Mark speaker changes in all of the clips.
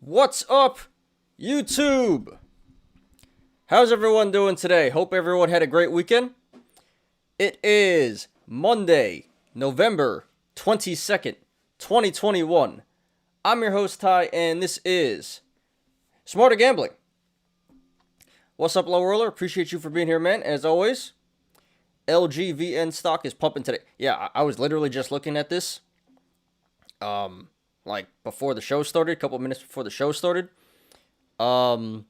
Speaker 1: What's up, YouTube? How's everyone doing today? Hope everyone had a great weekend. It is Monday, November 22nd, 2021. I'm your host, Ty, and this is Smarter Gambling. What's up, Low Roller? Appreciate you for being here, man. As always, LGVN stock is pumping today. Yeah, I was literally just looking at this. Like before the show started, a couple minutes before the show started. And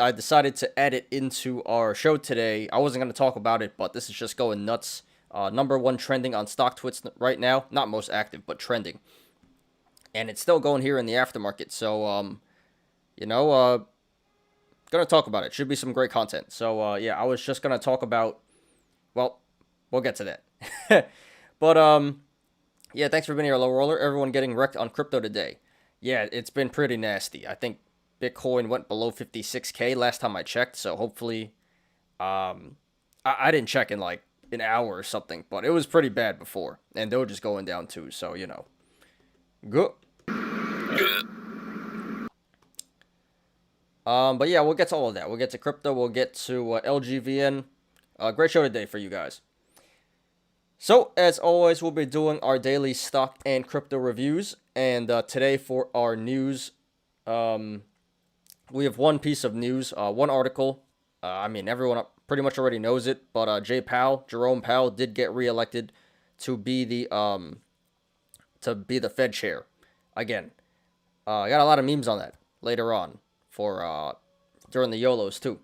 Speaker 1: I decided to add it into our show today. I wasn't going to talk about it, but this is just going nuts. Number one trending on StockTwits right now. Not most active, but trending. And it's still going here in the aftermarket. So, going to talk about it. Should be some great content. So, yeah, I was just going to talk about, well, we'll get to that. But, yeah, thanks for being here, Low Roller. Everyone getting wrecked on crypto today. Yeah, it's been pretty nasty. I think Bitcoin went below 56K last time I checked, so hopefully, I didn't check in like an hour or something, but it was pretty bad before, and Doge is going down too, so, good. But yeah, we'll get to all of that. We'll get to crypto, we'll get to LGVN. Great show today for you guys. So, as always, we'll be doing our daily stock and crypto reviews. And today for our news, we have one piece of news, one article. Everyone pretty much already knows it, but Jerome Powell did get reelected to be the Fed chair. Again, I got a lot of memes on that later on for during the Yolos too.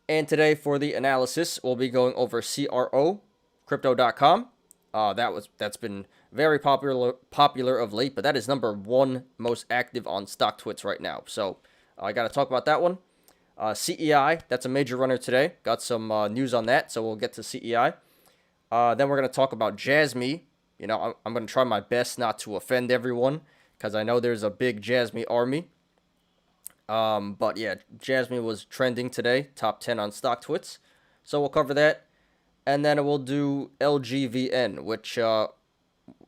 Speaker 1: And today for the analysis, we'll be going over CRO. Crypto.com. That's been very popular of late, but that is number one most active on StockTwits right now. So I got to talk about that one. CEI, that's a major runner today. Got some news on that, so we'll get to CEI. Then we're going to talk about JASMY. I'm going to try my best not to offend everyone because I know there's a big JASMY army. But yeah, JASMY was trending today, top 10 on StockTwits. So we'll cover that. And then we'll do LGVN, which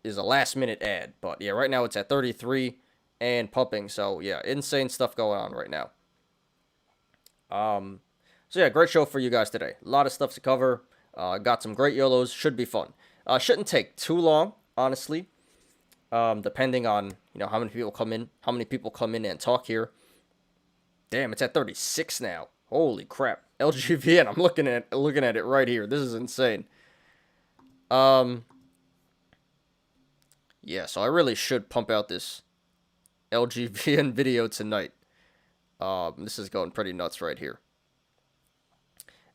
Speaker 1: is a last-minute ad. But, yeah, right now it's at 33 and pumping. So, yeah, insane stuff going on right now. So, yeah, great show for you guys today. A lot of stuff to cover. Got some great YOLOs. Should be fun. Shouldn't take too long, honestly, depending on, how many people come in and talk here. Damn, it's at 36 now. Holy crap. LGVN, I'm looking at it right here. This is insane. Yeah, so I really should pump out this LGVN video tonight. This is going pretty nuts right here.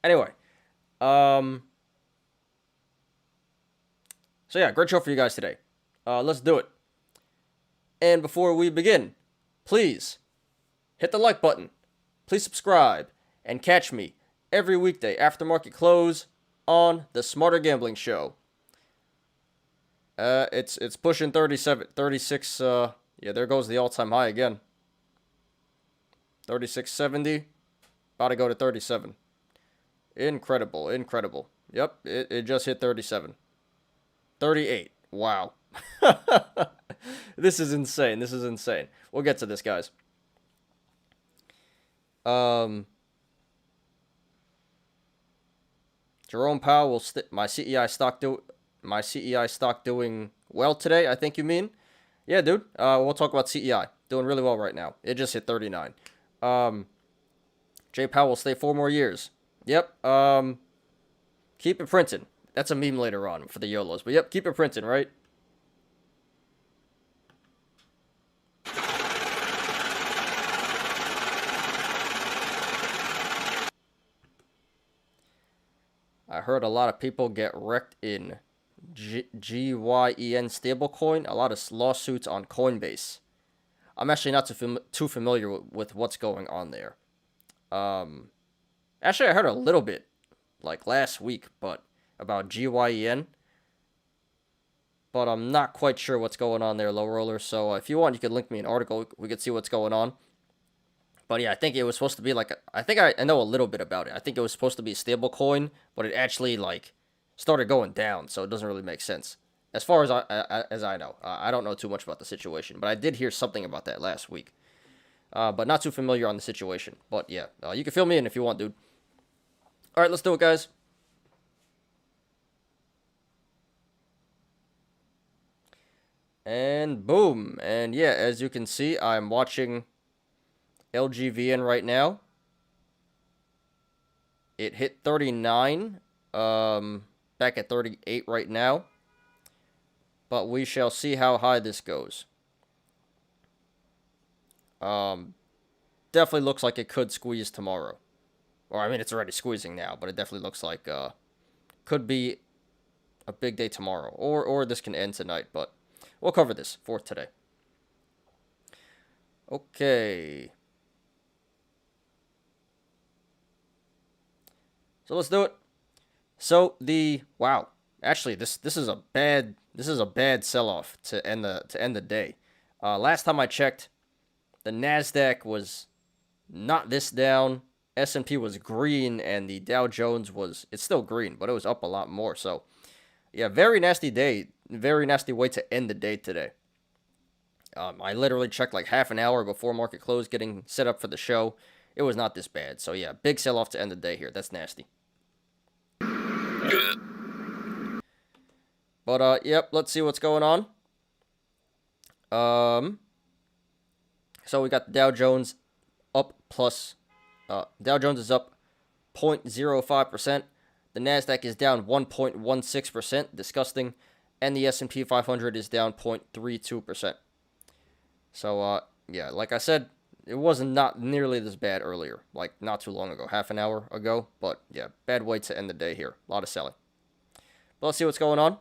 Speaker 1: Anyway, so yeah, great show for you guys today. Let's do it. And before we begin, please hit the like button. Please subscribe. And catch me every weekday after market close on the Smarter Gambling Show. It's pushing 36, yeah, there goes the all-time high again. 36.70, about to go to 37. Incredible. Yep, it just hit 37. 38, wow. This is insane, We'll get to this, guys. Jerome Powell will my CEI stock doing well today, I think you mean. Yeah, dude. We'll talk about CEI. Doing really well right now. It just hit 39. J Powell will stay 4 more years. Yep. Keep it printing. That's a meme later on for the YOLOs. But yep, keep it printing, right? I heard a lot of people get wrecked in GYEN stablecoin. A lot of lawsuits on Coinbase. I'm actually not too familiar with what's going on there. Actually, I heard a little bit, like last week, but about GYEN. But I'm not quite sure what's going on there, Low Roller. So if you want, you could link me an article. We could see what's going on. But yeah, I think it was supposed to be like, I think I know a little bit about it. I think it was supposed to be a stable coin, but it actually like started going down, so it doesn't really make sense. As far as I know. I don't know too much about the situation, but I did hear something about that last week. But not too familiar on the situation. But yeah, you can fill me in if you want, dude. All right, let's do it, guys. And boom. And yeah, as you can see, I'm watching LGVN right now. It hit 39. Back at 38 right now. But we shall see how high this goes. Definitely looks like it could squeeze tomorrow. Or, I mean, it's already squeezing now, but it definitely looks like could be a big day tomorrow. Or this can end tonight, but we'll cover this for today. Okay. So let's do it. So wow. Actually, this is a bad sell-off to end the day. Last time I checked, the Nasdaq was not this down. S&P was green, and the Dow Jones it's still green, but it was up a lot more. So, yeah, very nasty day. Very nasty way to end the day today. I literally checked like half an hour before market close, getting set up for the show. It was not this bad. So, yeah, big sell-off to end the day here. That's nasty. But, yep, let's see what's going on. So we got the Dow Jones up plus... Dow Jones is up 0.05%. The Nasdaq is down 1.16%. Disgusting. And the S&P 500 is down 0.32%. So, yeah, like I said, it wasn't not nearly this bad earlier. Like, not too long ago. Half an hour ago. But, yeah, bad way to end the day here. A lot of selling. But let's see what's going on.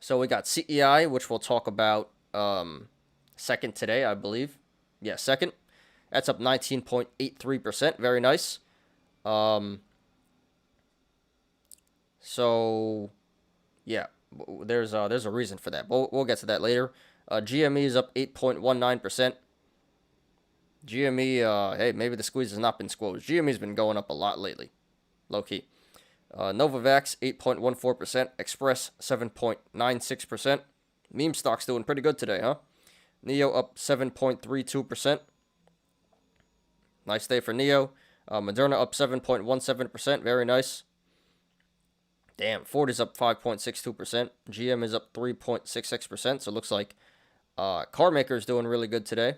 Speaker 1: So we got CEI, which we'll talk about second today, I believe. Yeah, second. That's up 19.83%. Very nice. So, yeah, there's a reason for that. We'll get to that later. GME is up 8.19%. GME, hey, maybe the squeeze has not been squeezed. GME's been going up a lot lately. Low-key. Novavax, 8.14%. Express, 7.96%. Meme stock's doing pretty good today, huh? NEO up 7.32%. Nice day for NEO. Moderna up 7.17%. Very nice. Damn, Ford is up 5.62%. GM is up 3.66%. So it looks like car makers doing really good today.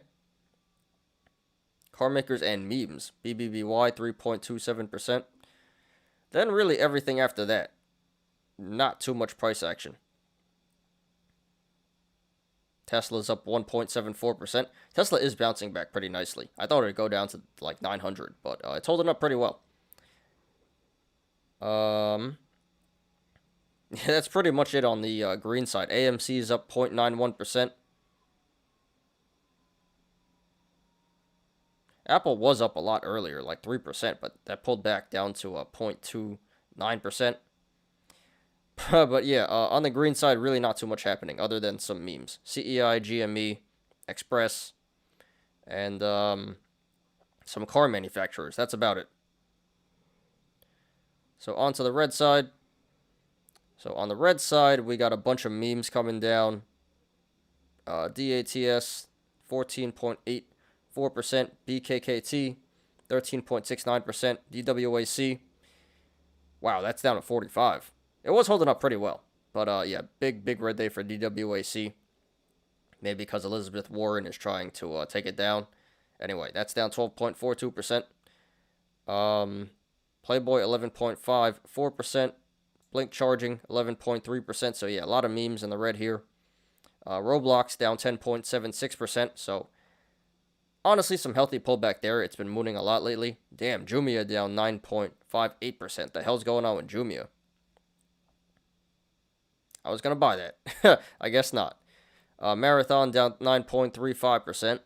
Speaker 1: Car makers and memes. BBBY 3.27%. Then really everything after that. Not too much price action. Tesla's up 1.74%. Tesla is bouncing back pretty nicely. I thought it would go down to like 900, but it's holding up pretty well. Yeah, that's pretty much it on the green side. AMC is up 0.91%. Apple was up a lot earlier, like 3%, but that pulled back down to 0.29%. But yeah, on the green side, really not too much happening other than some memes. CEI, GME, Express, and some car manufacturers. That's about it. So on to the red side. So on the red side, we got a bunch of memes coming down. DATS, 14.84%. BKKT, 13.69%. DWAC, wow, that's down to 45. It was holding up pretty well. But, yeah, big red day for DWAC. Maybe because Elizabeth Warren is trying to take it down. Anyway, that's down 12.42%. Playboy, 11.54%. Blink Charging, 11.3%. So, yeah, a lot of memes in the red here. Roblox, down 10.76%. So, honestly, some healthy pullback there. It's been mooning a lot lately. Damn, Jumia down 9.58%. The hell's going on with Jumia? I was going to buy that. I guess not. Marathon down 9.35%.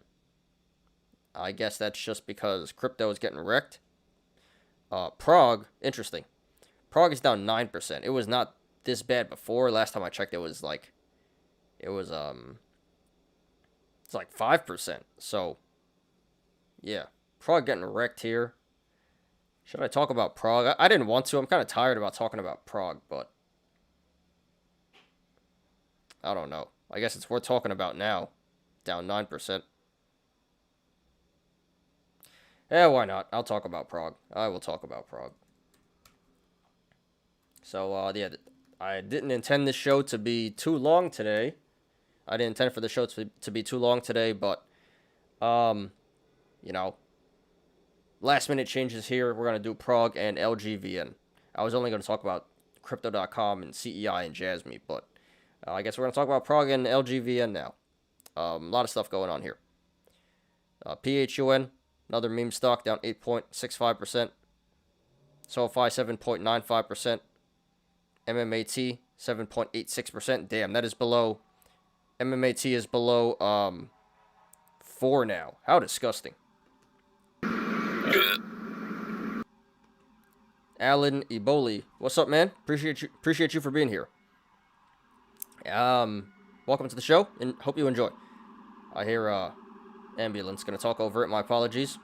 Speaker 1: I guess that's just because crypto is getting wrecked. PROG, interesting. PROG is down 9%. It was not this bad before. Last time I checked, it's like 5%. So, yeah. PROG getting wrecked here. Should I talk about PROG? I didn't want to. I'm kind of tired about talking about PROG, but I don't know. I guess it's worth talking about now. Down 9%. Yeah, why not? I'll talk about PROG. I will talk about PROG. So, yeah, I didn't intend this show to be too long today. I didn't intend for the show to be too long today, but, you know, last minute changes here. We're going to do PROG and LGVN. I was only going to talk about Crypto.com and CEI and JASMY, but I guess we're going to talk about PROG and LGVN now. A lot of stuff going on here. PHUN, another meme stock, down 8.65%. SoFi, 7.95%. MMAT, 7.86%. Damn, that is below. MMAT is below 4 now. How disgusting. Alan Eboli, what's up, man? Appreciate you for being here. Welcome to the show, and hope you enjoy. I hear ambulance. Gonna talk over it. My apologies.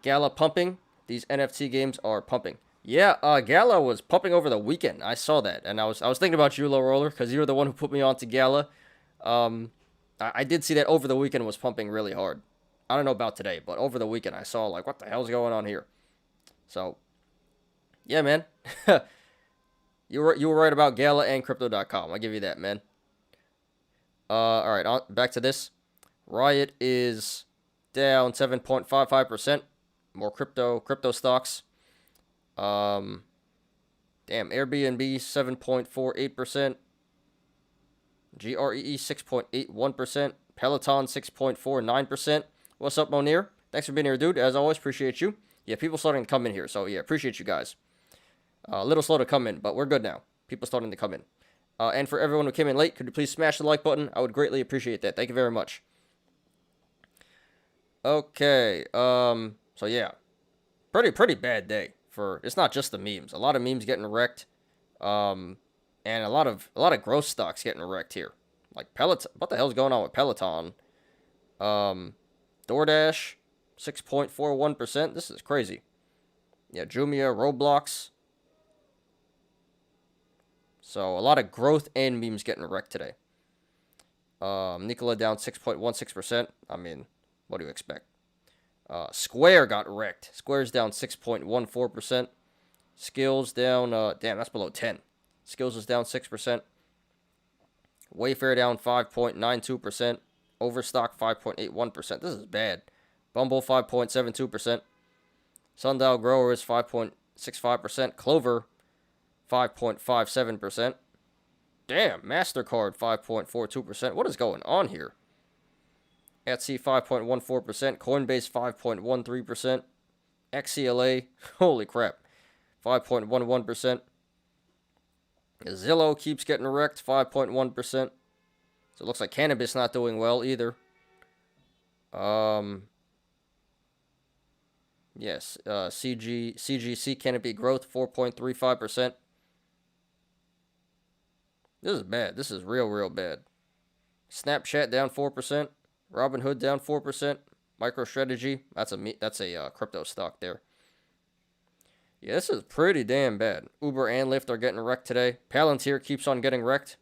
Speaker 1: Gala pumping. These NFT games are pumping. Yeah, Gala was pumping over the weekend. I saw that, and I was thinking about you, Low Roller, because you were the one who put me on to Gala. I did see that over the weekend was pumping really hard. I don't know about today, but over the weekend I saw, like, what the hell's going on here? So, yeah, man. you were right about Gala and Crypto.com. I'll give you that, man. All right, back to this. Riot is down 7.55%. More crypto stocks. Damn, Airbnb 7.48%. GREE 6.81%. Peloton 6.49%. What's up, Monir? Thanks for being here, dude. As always, appreciate you. Yeah, people starting to come in here, so yeah, appreciate you guys. A little slow to come in, but we're good now. People starting to come in. And for everyone who came in late, could you please smash the like button? I would greatly appreciate that. Thank you very much. Okay. So yeah, pretty bad day for. It's not just the memes. A lot of memes getting wrecked. And a lot of growth stocks getting wrecked here. Like Peloton. What the hell's going on with Peloton? DoorDash 6.41%. This is crazy. Yeah, Jumia, Roblox. So a lot of growth and memes getting wrecked today. Nikola down 6.16%. I mean, what do you expect? Square got wrecked. Square's down 6.14%. Skills down, damn, that's below 10. Skills is down 6%. Wayfair down 5.92%. Overstock 5.81%. This is bad. Bumble 5.72%. Sundial Growers 5.65%. Clover 5.57%. Damn, MasterCard 5.42%. What is going on here? Etsy 5.14%. Coinbase 5.13%. XCLA, holy crap, 5.11%. Zillow keeps getting wrecked, 5.1%. So it looks like cannabis not doing well either. Yes, CGC Canopy Growth 4.35%. This is bad. This is real bad. Snapchat down 4%. Robinhood down 4%. MicroStrategy, that's a crypto stock there. Yeah, this is pretty damn bad. Uber and Lyft are getting wrecked today. Palantir keeps on getting wrecked.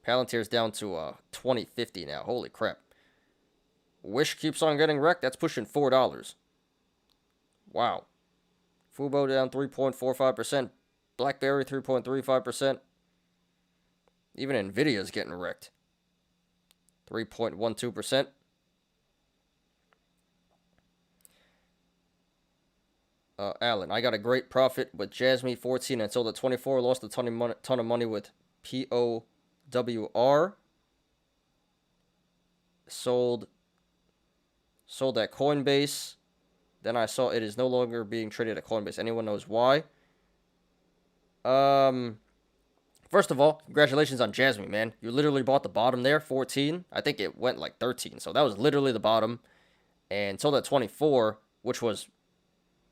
Speaker 1: Palantir's down to 2050 now. Holy crap. Wish keeps on getting wrecked. That's pushing $4. Wow. Fubo down 3.45%. BlackBerry 3.35%. Even Nvidia's getting wrecked. 3.12%. Alan, I got a great profit with JASMY 14 and sold at 24. Lost a ton of money with POWR. Sold at Coinbase. Then I saw it is no longer being traded at Coinbase. Anyone knows why? First of all, congratulations on JASMY, man. You literally bought the bottom there, 14. I think it went like 13. So that was literally the bottom. And sold at 24, which was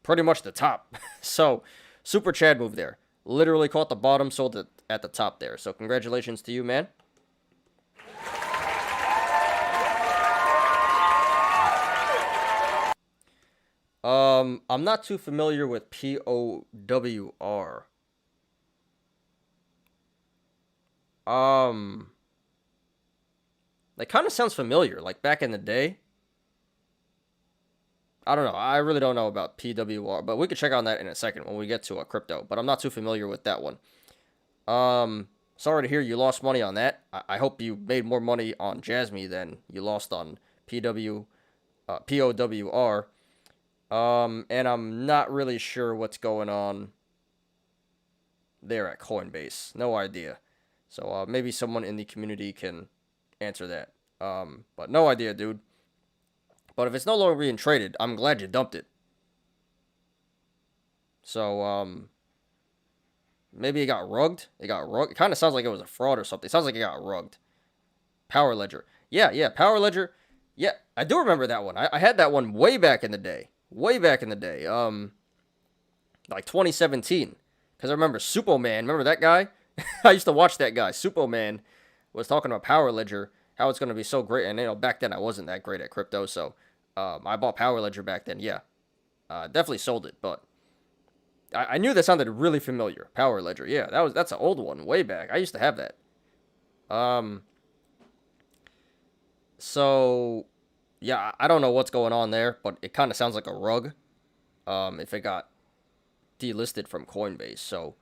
Speaker 1: pretty much the top. So, super Chad move there. Literally caught the bottom, sold it at the top there. So, congratulations to you, man. I'm not too familiar with POWR. Um, that kind of sounds familiar, like back in the day. I don't know. I really don't know about PWR, but we could check on that in a second when we get to a crypto. But I'm not too familiar with that one. Sorry to hear you lost money on that. I hope you made more money on JASMY than you lost on POWR. And I'm not really sure what's going on there at Coinbase. No idea. So maybe someone in the community can answer that. But no idea, dude. But if it's no longer being traded, I'm glad you dumped it. So maybe it got rugged. It got rugged. It kind of sounds like it was a fraud or something. It sounds like it got rugged. Power Ledger. Yeah, Power Ledger. Yeah, I do remember that one. I had that one way back in the day. Way back in the day. Like 2017. Because I remember Superman. Remember that guy? I used to watch that guy. Superman was talking about Power Ledger, how it's going to be so great. And, back then I wasn't that great at crypto. So I bought Power Ledger back then. Yeah. Definitely sold it. But I knew that sounded really familiar. Power Ledger. Yeah, that's an old one. Way back. I used to have that. So, yeah, I don't know what's going on there, but it kind of sounds like a rug. If it got delisted from Coinbase. So,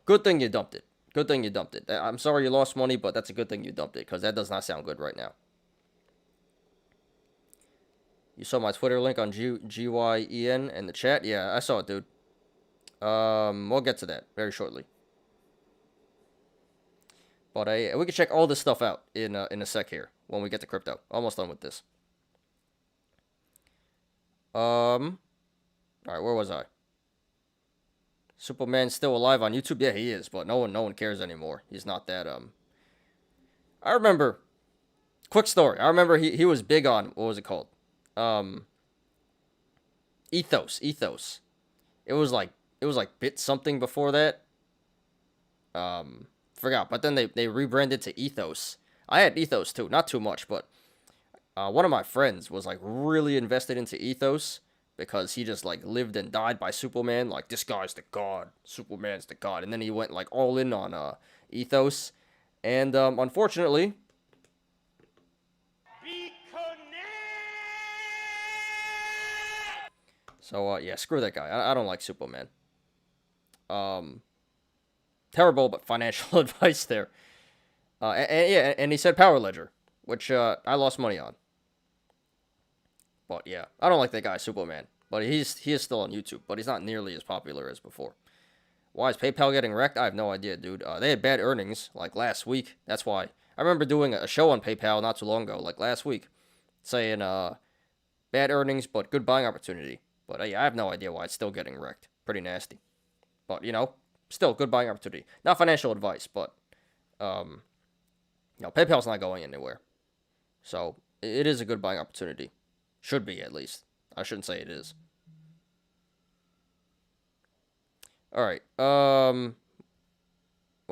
Speaker 1: good thing you dumped it. Good thing you dumped it. I'm sorry you lost money, but that's a good thing you dumped it, because that does not sound good right now. You saw my Twitter link on GYEN in the chat? Yeah, I saw it, dude. We'll get to that very shortly. But we can check all this stuff out in a sec here when we get to crypto. Almost done with this. All right, where was I? Superman's still alive on YouTube? Yeah, he is, but no one cares anymore. He's not that I remember. Quick story. I remember he was big on, what was it called? Ethos. It was like Bit something before that. Forgot. But then they rebranded to Ethos. I had Ethos too, not too much, but one of my friends was like really invested into Ethos because he just like lived and died by Superman. Like, this guy's the god, Superman's the god, and then he went like all in on Ethos, and unfortunately. So yeah, screw that guy. I don't like Superman. Terrible, but financial advice there. And he said Power Ledger, which I lost money on. But yeah, I don't like that guy, Superman. But he is still on YouTube, but he's not nearly as popular as before. Why is PayPal getting wrecked? I have no idea, dude. They had bad earnings, like last week. That's why. I remember doing a show on PayPal not too long ago, like last week, saying bad earnings, but good buying opportunity. But yeah, I have no idea why it's still getting wrecked. Pretty nasty. But, still good buying opportunity. Not financial advice, but, PayPal's not going anywhere. So, it is a good buying opportunity. Should be, at least. I shouldn't say it is. Alright, what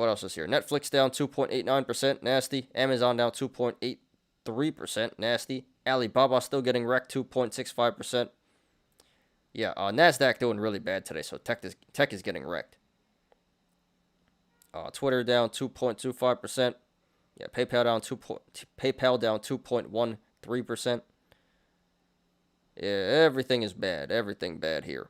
Speaker 1: else is here? Netflix down 2.89%, nasty. Amazon down 2.83%, nasty. Alibaba still getting wrecked, 2.65%. Yeah, NASDAQ doing really bad today, so tech is getting wrecked. Twitter down 2.25%. Yeah, PayPal down 2.13%. Yeah, everything is bad. Everything bad here.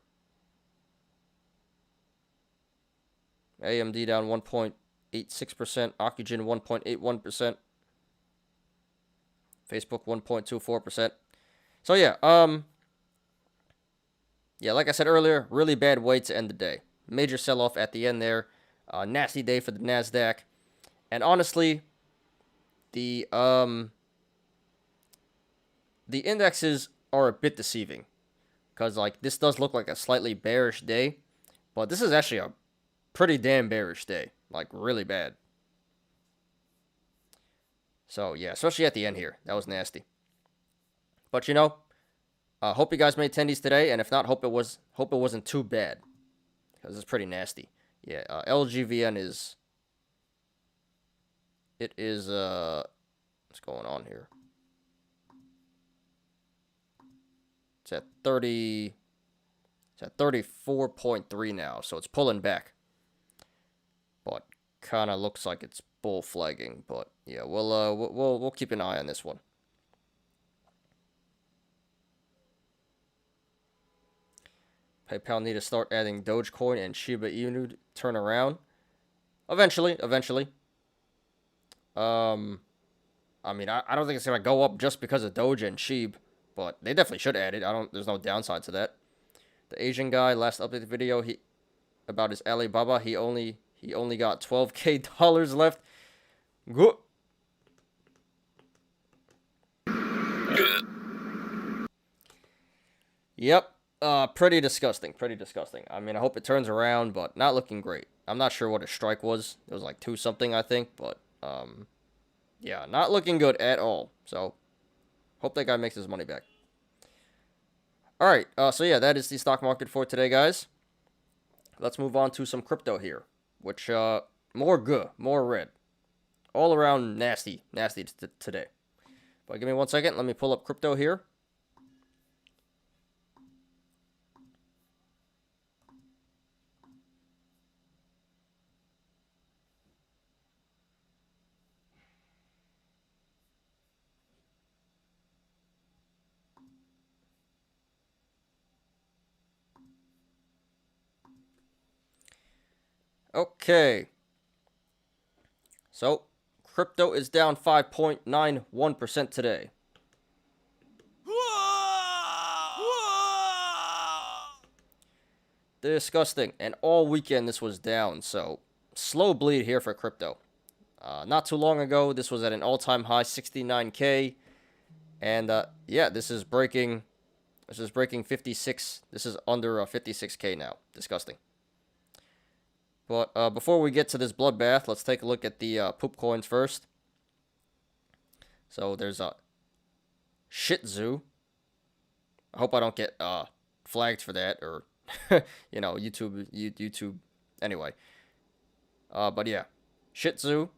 Speaker 1: AMD down 1.86%. Ocugen 1.81%. Facebook 1.24%. So yeah, yeah, like I said earlier, really bad way to end the day. Major sell-off at the end there. Nasty day for the NASDAQ. And honestly, the indexes are a bit deceiving. Because, like, this does look like a slightly bearish day. But this is actually a pretty damn bearish day. Like, really bad. So, yeah, especially at the end here. That was nasty. But, hope you guys made attendees today, and if not, hope it wasn't too bad, because it's pretty nasty. Yeah, LGVN is. It is what's going on here? It's at 30. It's at 34.3 now, so it's pulling back. But kind of looks like it's bull flagging, but yeah, we'll keep an eye on this one. PayPal need to start adding Dogecoin and Shiba Inu turn around. Eventually. I mean, I don't think it's gonna go up just because of Doge and Sheeb, but they definitely should add it. There's no downside to that. The Asian guy, last update video, about his Alibaba, he only got $12K left. Good. Yep. Pretty disgusting. I mean, I hope it turns around, but not looking great. I'm not sure what his strike was. It was like 2 something, I think, but yeah, not looking good at all. So, hope that guy makes his money back. Alright, so yeah, that is the stock market for today, guys. Let's move on to some crypto here, which, more red. All around nasty today. But give me 1 second, let me pull up crypto here. Okay. So, crypto is down 5.91% today. Disgusting. And all weekend this was down, so slow bleed here for crypto. Not too long ago, this was at an all-time high, 69K. And yeah, this is breaking 56. This is under 56K now. Disgusting. But before we get to this bloodbath, let's take a look at the poop coins first. So there's a Shih Tzu. I hope I don't get flagged for that, or you know, YouTube. Anyway, but yeah, Shih Tzu,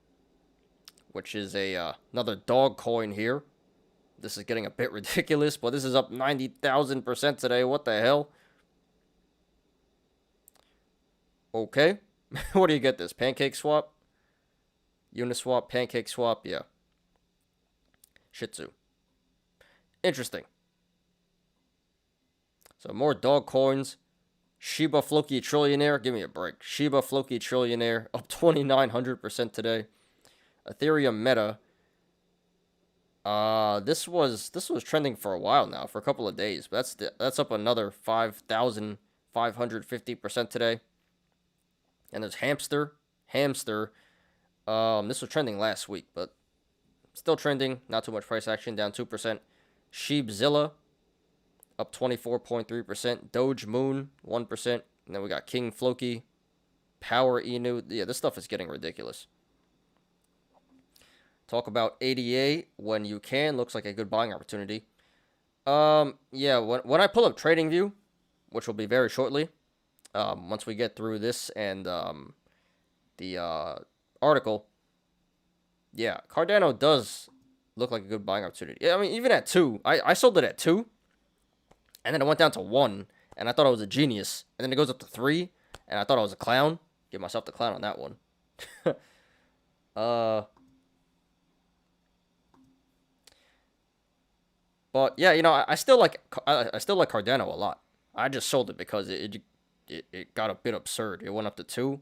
Speaker 1: which is another dog coin here. This is getting a bit ridiculous, but this is up 90,000% today. What the hell? Okay. What do you get this? Pancake swap? Uniswap, pancake swap, yeah. Shih Tzu. Interesting. So more dog coins. Shiba Floki Trillionaire, give me a break. Shiba Floki Trillionaire, up 2,900% today. Ethereum Meta. This was trending for a while now, for a couple of days. But that's up another 5,550% today. And there's Hamster. This was trending last week, but still trending. Not too much price action, down 2%. Sheepzilla, up 24.3%. Doge Moon, 1%. And then we got King Floki, Power Inu. Yeah, this stuff is getting ridiculous. Talk about ADA when you can. Looks like a good buying opportunity. Yeah, when I pull up TradingView, which will be very shortly, once we get through this and the article, yeah, Cardano does look like a good buying opportunity. Yeah, I mean, even at 2, I sold it at 2, and then it went down to 1, and I thought I was a genius, and then it goes up to 3, and I thought I was a clown. Give myself the clown on that one. But yeah, you know, I still like Cardano a lot. I just sold it because it got a bit absurd. It went up to 2.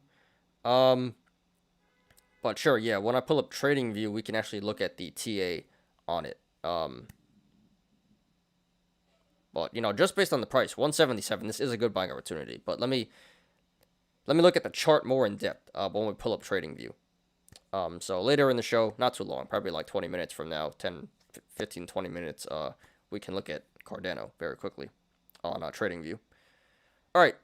Speaker 1: But sure, yeah, when I pull up TradingView, we can actually look at the TA on it. But you know, just based on the price, 177, this is a good buying opportunity. But let me look at the chart more in depth when we pull up TradingView. So later in the show, not too long, probably like 20 minutes from now, 15, 20 minutes, we can look at Cardano very quickly on TradingView. All right.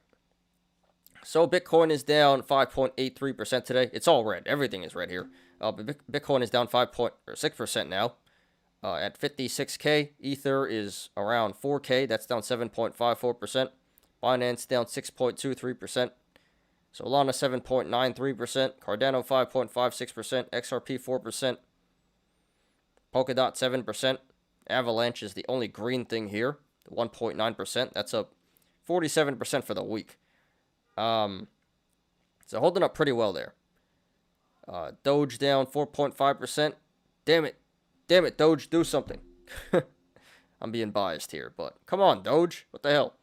Speaker 1: So Bitcoin is down 5.83% today. It's all red. Everything is red here. But Bitcoin is down 5.6% now at 56K. Ether is around 4K. That's down 7.54%. Binance down 6.23%. Solana 7.93%. Cardano 5.56%. XRP 4%. Polkadot 7%. Avalanche is the only green thing here, 1.9%. That's up 47% for the week. So holding up pretty well there. Doge down 4.5%. Damn it. Damn it, Doge, do something. I'm being biased here, but come on, Doge. What the hell?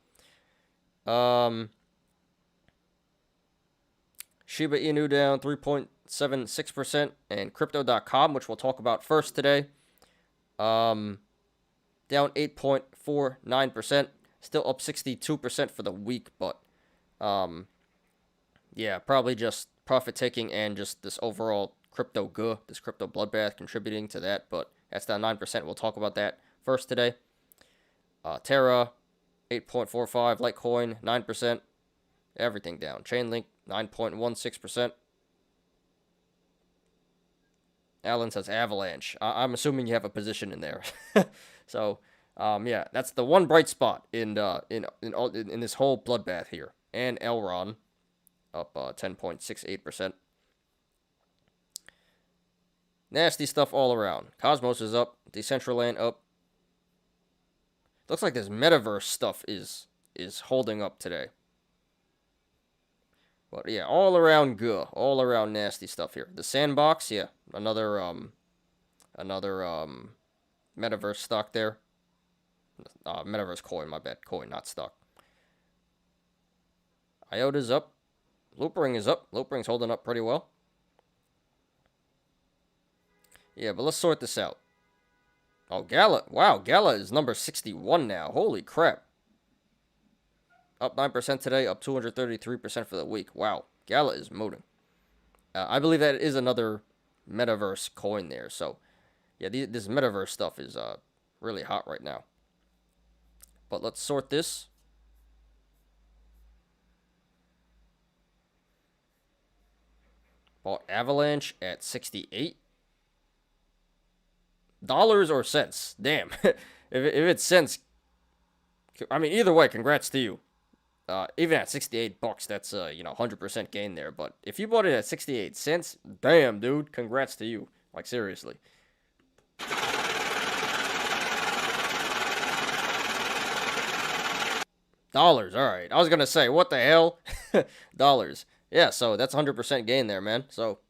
Speaker 1: Shiba Inu down 3.76%, and Crypto.com, which we'll talk about first today, down 8.49%, still up 62% for the week, but yeah, probably just profit taking and just this overall crypto this crypto bloodbath contributing to that, but that's down 9%. We'll talk about that first today. Terra 8.45, Litecoin 9%, everything down. Chainlink 9.16%. Alan says Avalanche. I'm assuming you have a position in there. So, yeah, that's the one bright spot in this whole bloodbath here. And Elron up 10.68%. Nasty stuff all around. Cosmos is up. Decentraland up. Looks like this metaverse stuff is holding up today. But yeah, all around good, all around nasty stuff here. The Sandbox, yeah, another metaverse stock there. Metaverse coin, my bad, coin, not stock. IOTA's up. Loopring is up. Loopring's holding up pretty well. Yeah, but let's sort this out. Oh, Gala. Wow, Gala is number 61 now. Holy crap. Up 9% today, up 233% for the week. Wow, Gala is moving. I believe that is another metaverse coin there. So, yeah, this metaverse stuff is really hot right now. But let's sort this. Bought Avalanche at 68. Dollars or cents? Damn. if it's cents, I mean, either way, congrats to you. Even at 68 bucks, that's 100% gain there. But if you bought it at 68 cents, damn, dude, congrats to you. Like, seriously. Dollars, all right. I was gonna say, what the hell? Dollars. Yeah, so that's 100% gain there, man. So,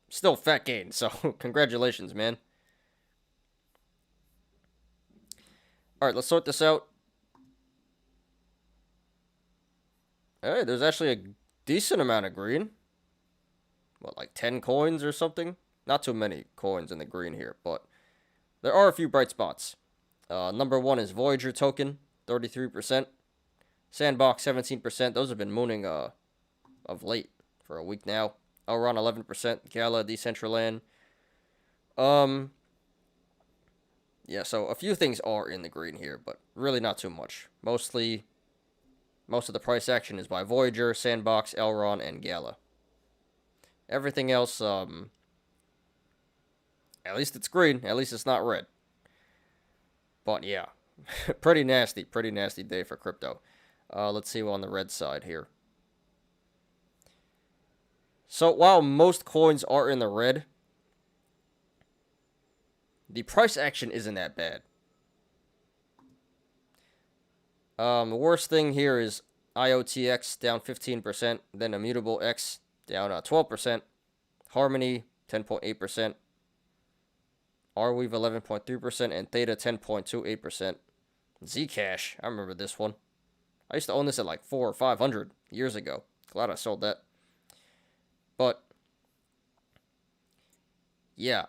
Speaker 1: still fat gain. So, congratulations, man. All right, let's sort this out. Hey, there's actually a decent amount of green. What, like 10 coins or something? Not too many coins in the green here, but there are a few bright spots. Number one is Voyager token, 33%. Sandbox, 17%. Those have been mooning of late for a week now. Around 11%. Gala, Decentraland. Yeah, so a few things are in the green here, but really not too much. Most of the price action is by Voyager, Sandbox, Elron, and Gala. Everything else, at least it's green. At least it's not red. But yeah, pretty nasty day for crypto. Let's see on the red side here. So while most coins are in the red, the price action isn't that bad. The worst thing here is IOTX down 15%, then Immutable X down 12%, Harmony 10.8%, Arweave 11.3%, and Theta 10.28%. Zcash, I remember this one. I used to own this at like 400 or 500 years ago. Glad I sold that. But yeah,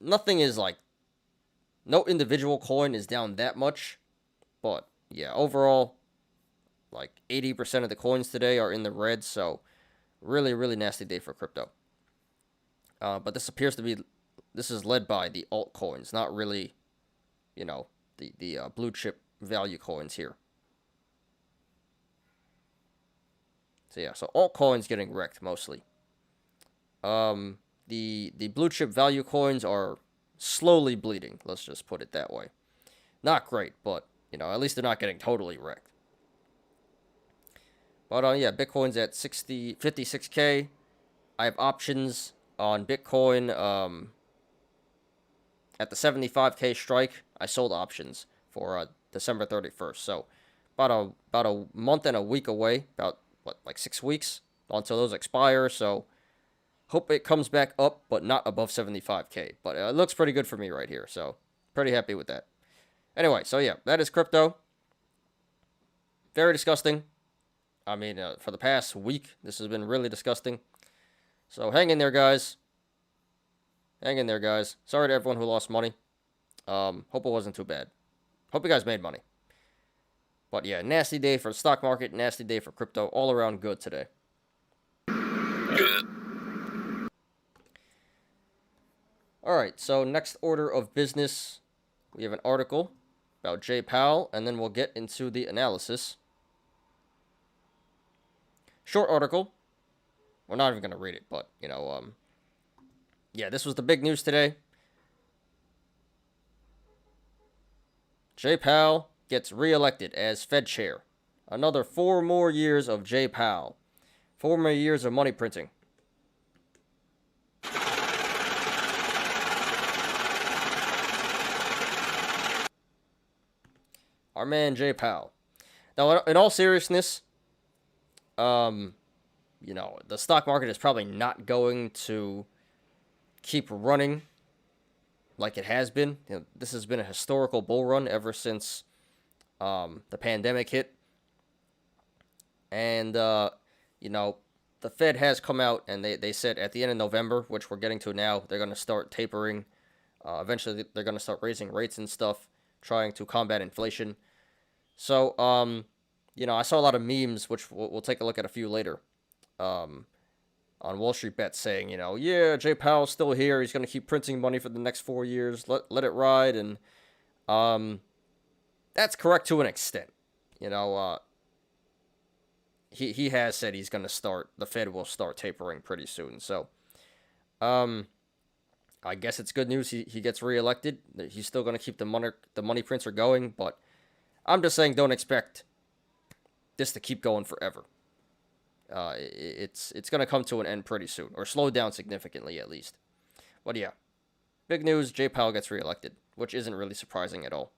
Speaker 1: nothing is like, no individual coin is down that much. But yeah, overall, like 80% of the coins today are in the red. So really, really nasty day for crypto. But this is led by the altcoins, not really, the blue chip value coins here. So yeah, so altcoins getting wrecked mostly. The blue chip value coins are slowly bleeding. Let's just put it that way. Not great, but at least they're not getting totally wrecked. But yeah, Bitcoin's at 56K. I have options on Bitcoin. At the 75K strike, I sold options for December 31st. So about a month and a week away. About like 6 weeks until those expire. So Hope it comes back up, but not above 75K. But it looks pretty good for me right here, so pretty happy with that. Anyway, so yeah, that is crypto. Very disgusting. I mean, for the past week, this has been really disgusting. So hang in there, guys. Hang in there, guys. Sorry to everyone who lost money. Hope it wasn't too bad. Hope you guys made money. But yeah, nasty day for the stock market, nasty day for crypto. All around good today. Alright, so next order of business, we have an article about Jay Powell, and then we'll get into the analysis. Short article. We're not even going to read it, but, yeah, this was the big news today. Jay Powell gets reelected as Fed chair. Another 4 more years of Jay Powell. 4 more years of money printing. Our man Jay Powell. Now, in all seriousness, the stock market is probably not going to keep running like it has been. This has been a historical bull run ever since the pandemic hit. And, the Fed has come out and they said at the end of November, which we're getting to now, they're going to start tapering. Eventually, they're going to start raising rates and stuff, trying to combat inflation. So, I saw a lot of memes, which we'll take a look at a few later, on Wall Street Bets saying, yeah, Jay Powell's still here. He's going to keep printing money for the next 4 years. Let it ride. And that's correct to an extent. He has said he's going to start, the Fed will start tapering pretty soon. So, I guess it's good news he gets reelected. He's still going to keep the money printer going, but I'm just saying don't expect this to keep going forever. It's going to come to an end pretty soon, or slow down significantly at least. But yeah, big news, Jay Powell gets reelected, which isn't really surprising at all.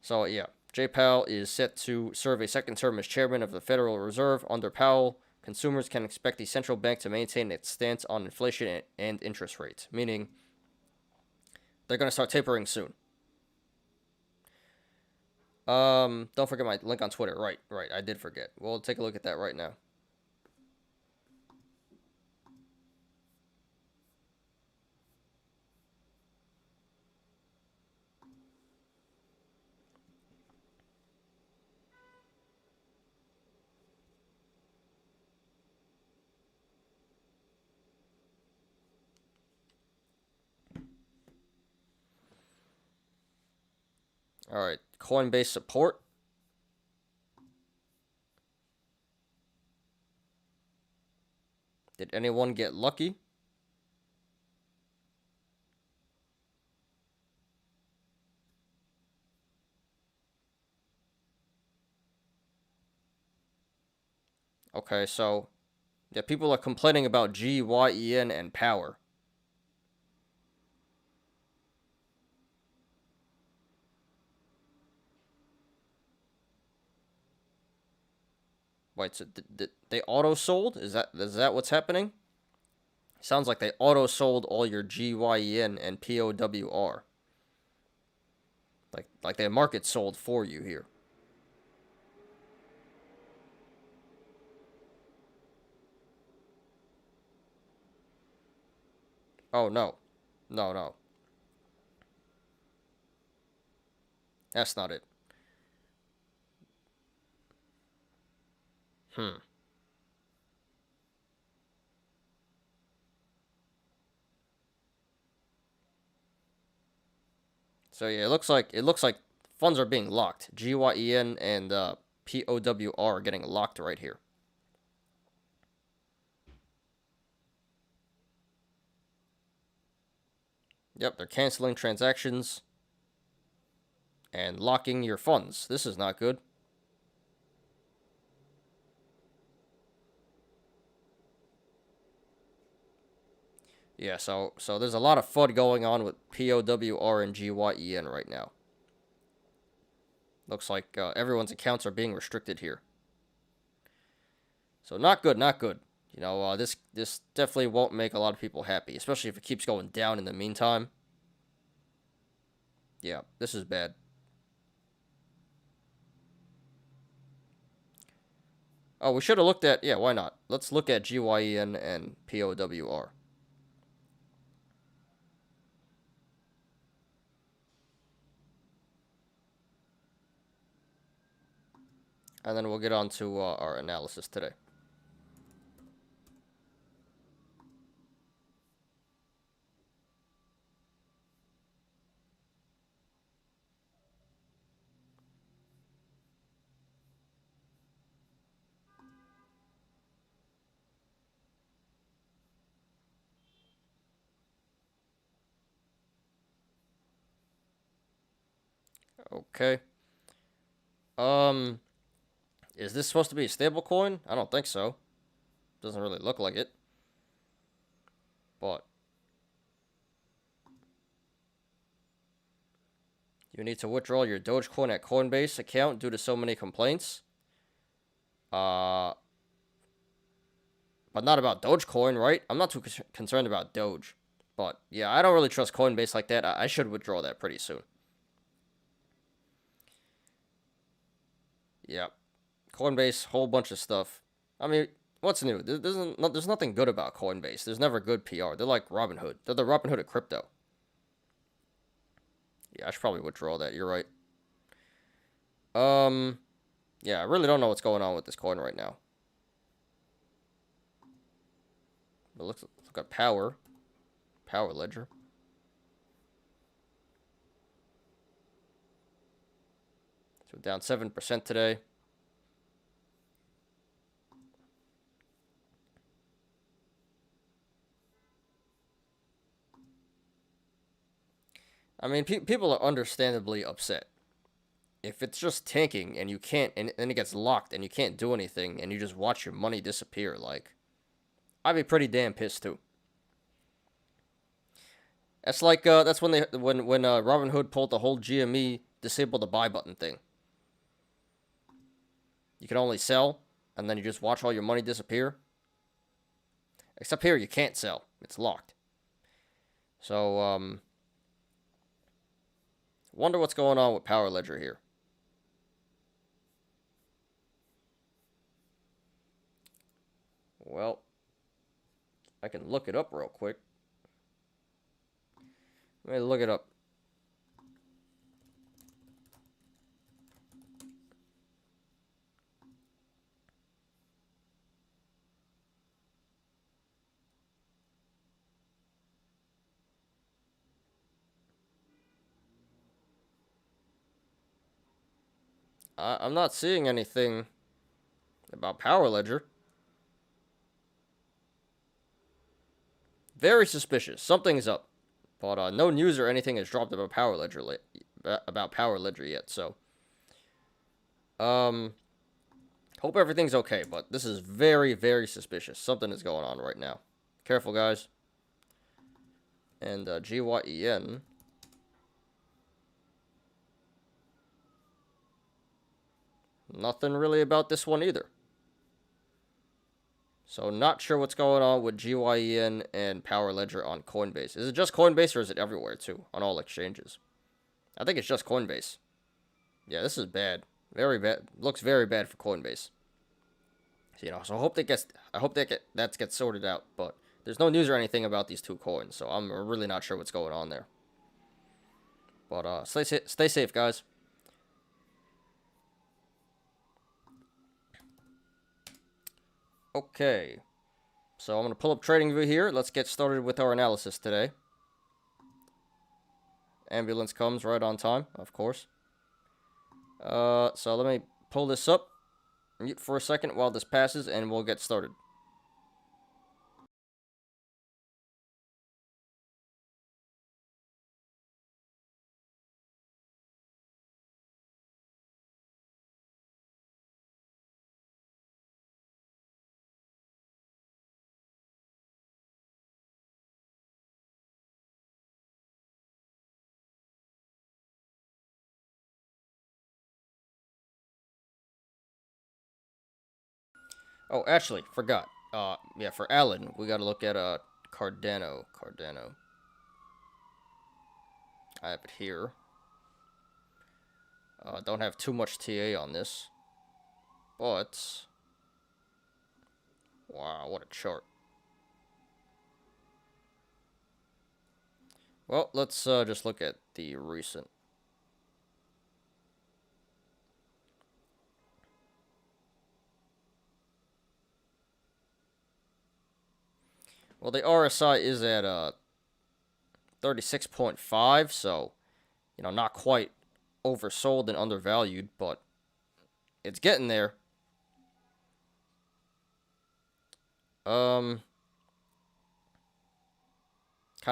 Speaker 1: So yeah, Jay Powell is set to serve a second term as chairman of the Federal Reserve. Under Powell, consumers can expect the central bank to maintain its stance on inflation and interest rates, meaning they're going to start tapering soon. Don't forget my link on Twitter. Right, I did forget. We'll take a look at that right now. Alright, Coinbase support. Did anyone get lucky? Okay, so yeah, people are complaining about GYEN and power. Wait, so they auto-sold? Is that what's happening? Sounds like they auto-sold all your GYEN and POWR. Like they market sold for you here. Oh, no. No. That's not it. So yeah, it looks like funds are being locked. GYEN and POWR are getting locked right here. Yep, they're canceling transactions and locking your funds. This is not good. Yeah, so there's a lot of FUD going on with POWR and GYEN right now. Looks like everyone's accounts are being restricted here. So not good, not good. You know, this definitely won't make a lot of people happy, especially if it keeps going down in the meantime. Yeah, this is bad. Oh, we should have looked at, yeah, why not? Let's look at GYEN and POWR. And then we'll get on to our analysis today. Okay. Um, is this supposed to be a stable coin? I don't think so. Doesn't really look like it. But you need to withdraw your Dogecoin at Coinbase account due to so many complaints. Uh, but not about Dogecoin, right? I'm not too concerned about Doge. But yeah, I don't really trust Coinbase like that. I should withdraw that pretty soon. Yeah. Coinbase, whole bunch of stuff. I mean, what's new? There's nothing good about Coinbase. There's never good PR. They're like Robinhood. They're the Robinhood of crypto. Yeah, I should probably withdraw that. You're right. Yeah, I really don't know what's going on with this coin right now. But look at Power Ledger. So down 7% today. I mean, people are understandably upset. If it's just tanking and you can't, and then it gets locked and you can't do anything and you just watch your money disappear, like, I'd be pretty damn pissed too. That's like that's when Robinhood pulled the whole GME disable the buy button thing. You can only sell, and then you just watch all your money disappear. Except here, you can't sell; it's locked. So wonder what's going on with Power Ledger here. Well, I can look it up real quick. Let me look it up. I'm not seeing anything about Power Ledger. Very suspicious. Something's up. But no news or anything has dropped about Power Ledger yet. So, hope everything's okay. But this is very, very suspicious. Something is going on right now. Careful, guys. And GYEN. Nothing really about this one either. So not sure what's going on with GYEN and Power Ledger on Coinbase. Is it just Coinbase or is it everywhere too on all exchanges? I think it's just Coinbase. Yeah, this is bad. Very bad. Looks very bad for Coinbase. So I hope that gets sorted out. But there's no news or anything about these two coins, so I'm really not sure what's going on there. But stay safe, guys. Okay. So I'm going to pull up TradingView here. Let's get started with our analysis today. Ambulance comes right on time, of course. So let me pull this up, mute for a second while this passes, and we'll get started. Oh, actually, forgot. Yeah, for Alan, we gotta look at Cardano. Cardano. I have it here. Don't have too much TA on this, but wow, what a chart. Well, let's just look at the recent. Well, the RSI is at 36.5, so not quite oversold and undervalued, but it's getting there. Kind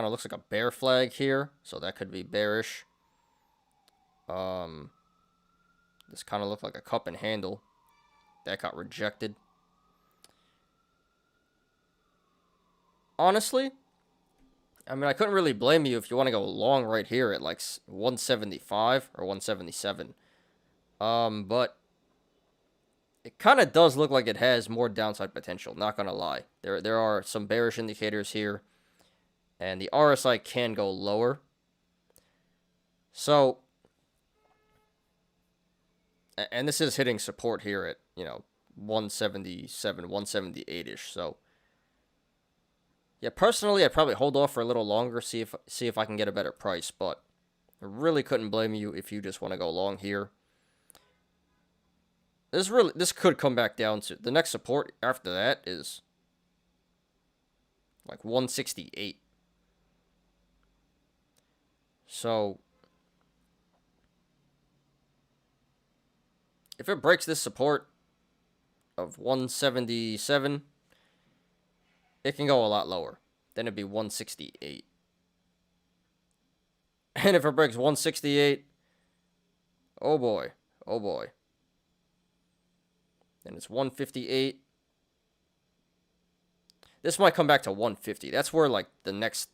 Speaker 1: of looks like a bear flag here, so that could be bearish. This kind of looked like a cup and handle. That got rejected. Honestly, I mean, I couldn't really blame you if you want to go long right here at like 175 or 177. But it kind of does look like it has more downside potential, not gonna lie. There are some bearish indicators here, and the RSI can go lower. So, and this is hitting support here at, 177, 178-ish. So, yeah, personally, I'd probably hold off for a little longer, see if I can get a better price, but I really couldn't blame you if you just want to go long here. This could come back down to the next support after that is like 168. So if it breaks this support of 177, it can go a lot lower. Then it'd be 168. And if it breaks 168, oh boy, oh boy. Then it's 158. This might come back to 150. That's where like the next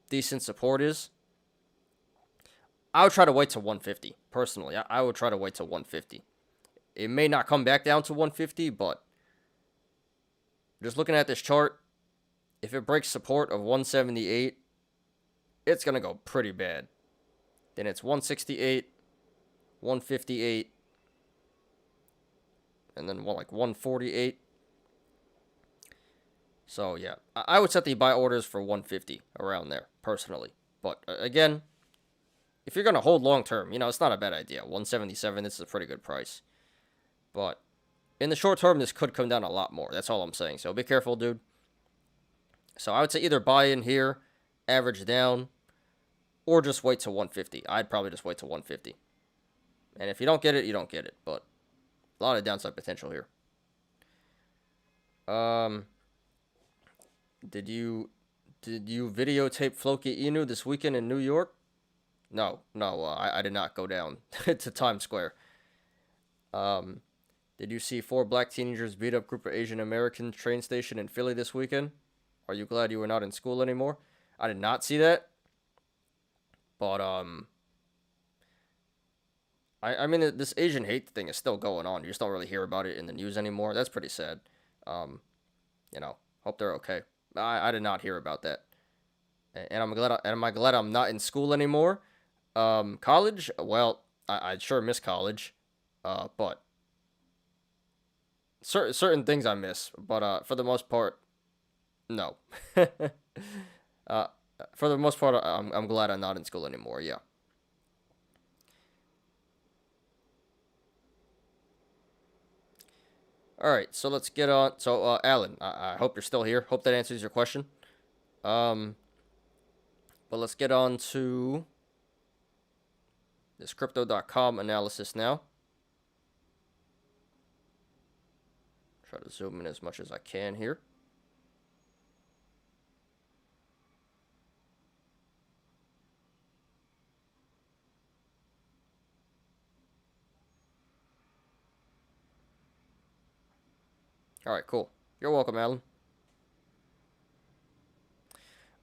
Speaker 1: decent support is. I would try to wait to 150. Personally, I would try to wait to 150. It may not come back down to 150, but just looking at this chart, if it breaks support of 178, it's going to go pretty bad. Then it's 168, 158, and then like 148. So yeah, I would set the buy orders for 150 around there, personally. But again, if you're going to hold long term, it's not a bad idea. 177, this is a pretty good price. But in the short term, this could come down a lot more. That's all I'm saying. So be careful, dude. So I would say either buy in here, average down, or just wait to 150. I'd probably just wait to 150. And if you don't get it, you don't get it. But a lot of downside potential here. Did you videotape Floki Inu this weekend in New York? No, I did not go down to Times Square. Did you see 4 black teenagers beat up group of Asian Americans train station in Philly this weekend? Are you glad you were not in school anymore? I did not see that. But I mean, this Asian hate thing is still going on. You just don't really hear about it in the news anymore. That's pretty sad. Hope they're okay. I did not hear about that. And am I glad I'm not in school anymore? College? Well, I sure miss college. But certain things I miss. But for the most part, no. For the most part, I'm glad I'm not in school anymore. Yeah. All right, so let's get on. So, Alan, I hope you're still here. Hope that answers your question. But let's get on to this crypto.com analysis now. Try to zoom in as much as I can here. All right, cool. You're welcome, Alan.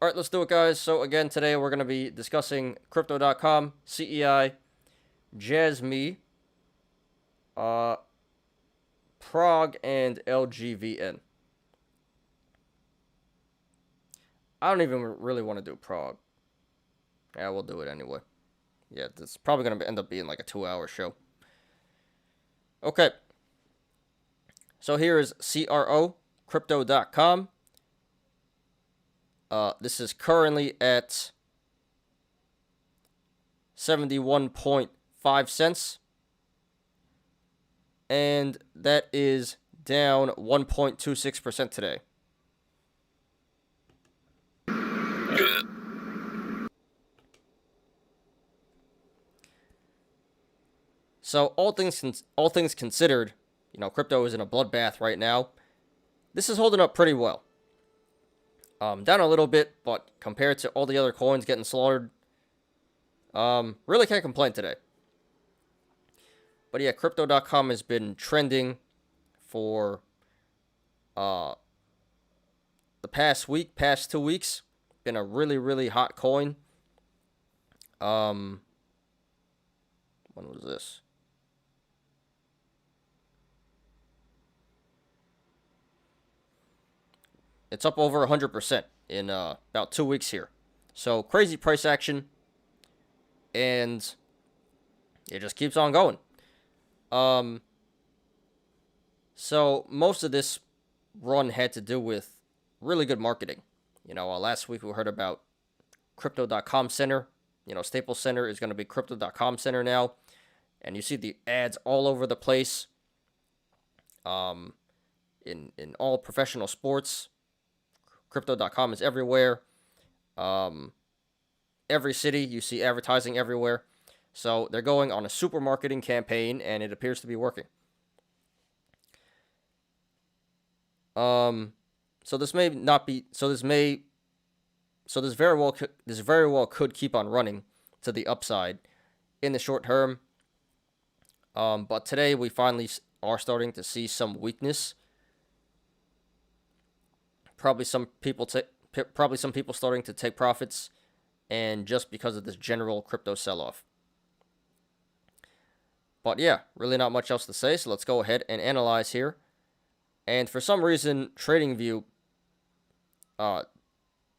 Speaker 1: All right, let's do it, guys. So again, today we're going to be discussing crypto.com, CEI, JASMY, PROG and LGVN. I don't even really want to do PROG. Yeah, we'll do it anyway. Yeah, it's probably going to end up being like a 2-hour show. Okay. So here is CRO, crypto.com. This is currently at 71.5 cents. And that is down 1.26% today. So all things considered, you know, crypto is in a bloodbath right now. This is holding up pretty well. Down a little bit, but compared to all the other coins getting slaughtered, really can't complain today. But yeah, crypto.com has been trending for the past 2 weeks. Been a really, really hot coin. When was this? It's up over 100% in about 2 weeks here. So crazy price action, and it just keeps on going. So most of this run had to do with really good marketing. You know, last week we heard about Crypto.com Center. You know, Staples Center is going to be Crypto.com Center now, and you see the ads all over the place. In all professional sports, Crypto.com is everywhere. Every city, you see advertising everywhere. So they're going on a super marketing campaign, and it appears to be working. So this may not be. So this very well could keep on running to the upside in the short term. But today we finally are starting to see some weakness. Probably some people starting to take profits, and just because of this general crypto sell-off. But yeah, really not much else to say, so let's go ahead and analyze here. And for some reason, TradingView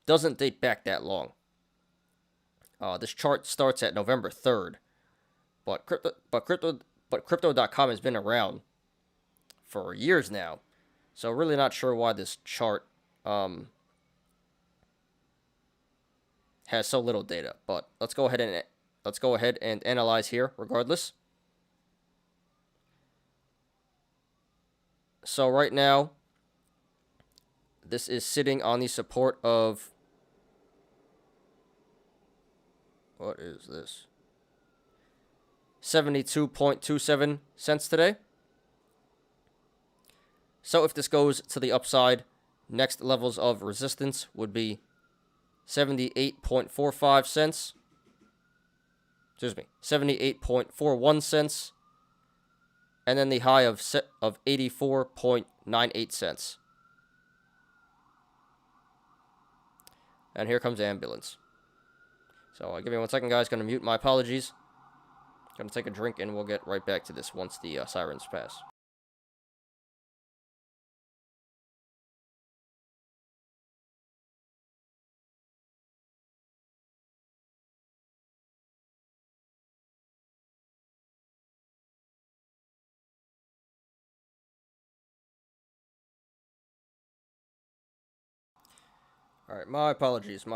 Speaker 1: doesn't date back that long. This chart starts at November 3rd, but crypto.com has been around for years now, so really not sure why this chart has so little data. But let's go ahead and analyze here regardless. So right now, this is sitting on the support of, what is this? 72.27 cents today. So if this goes to the upside, next levels of resistance would be 78.45 cents. 78.41 cents. And then the high of 84.98 cents. And here comes the ambulance. So give me 1 second, guys. Going to mute. My apologies. Going to take a drink, and we'll get right back to this once the sirens pass. All right, my apologies.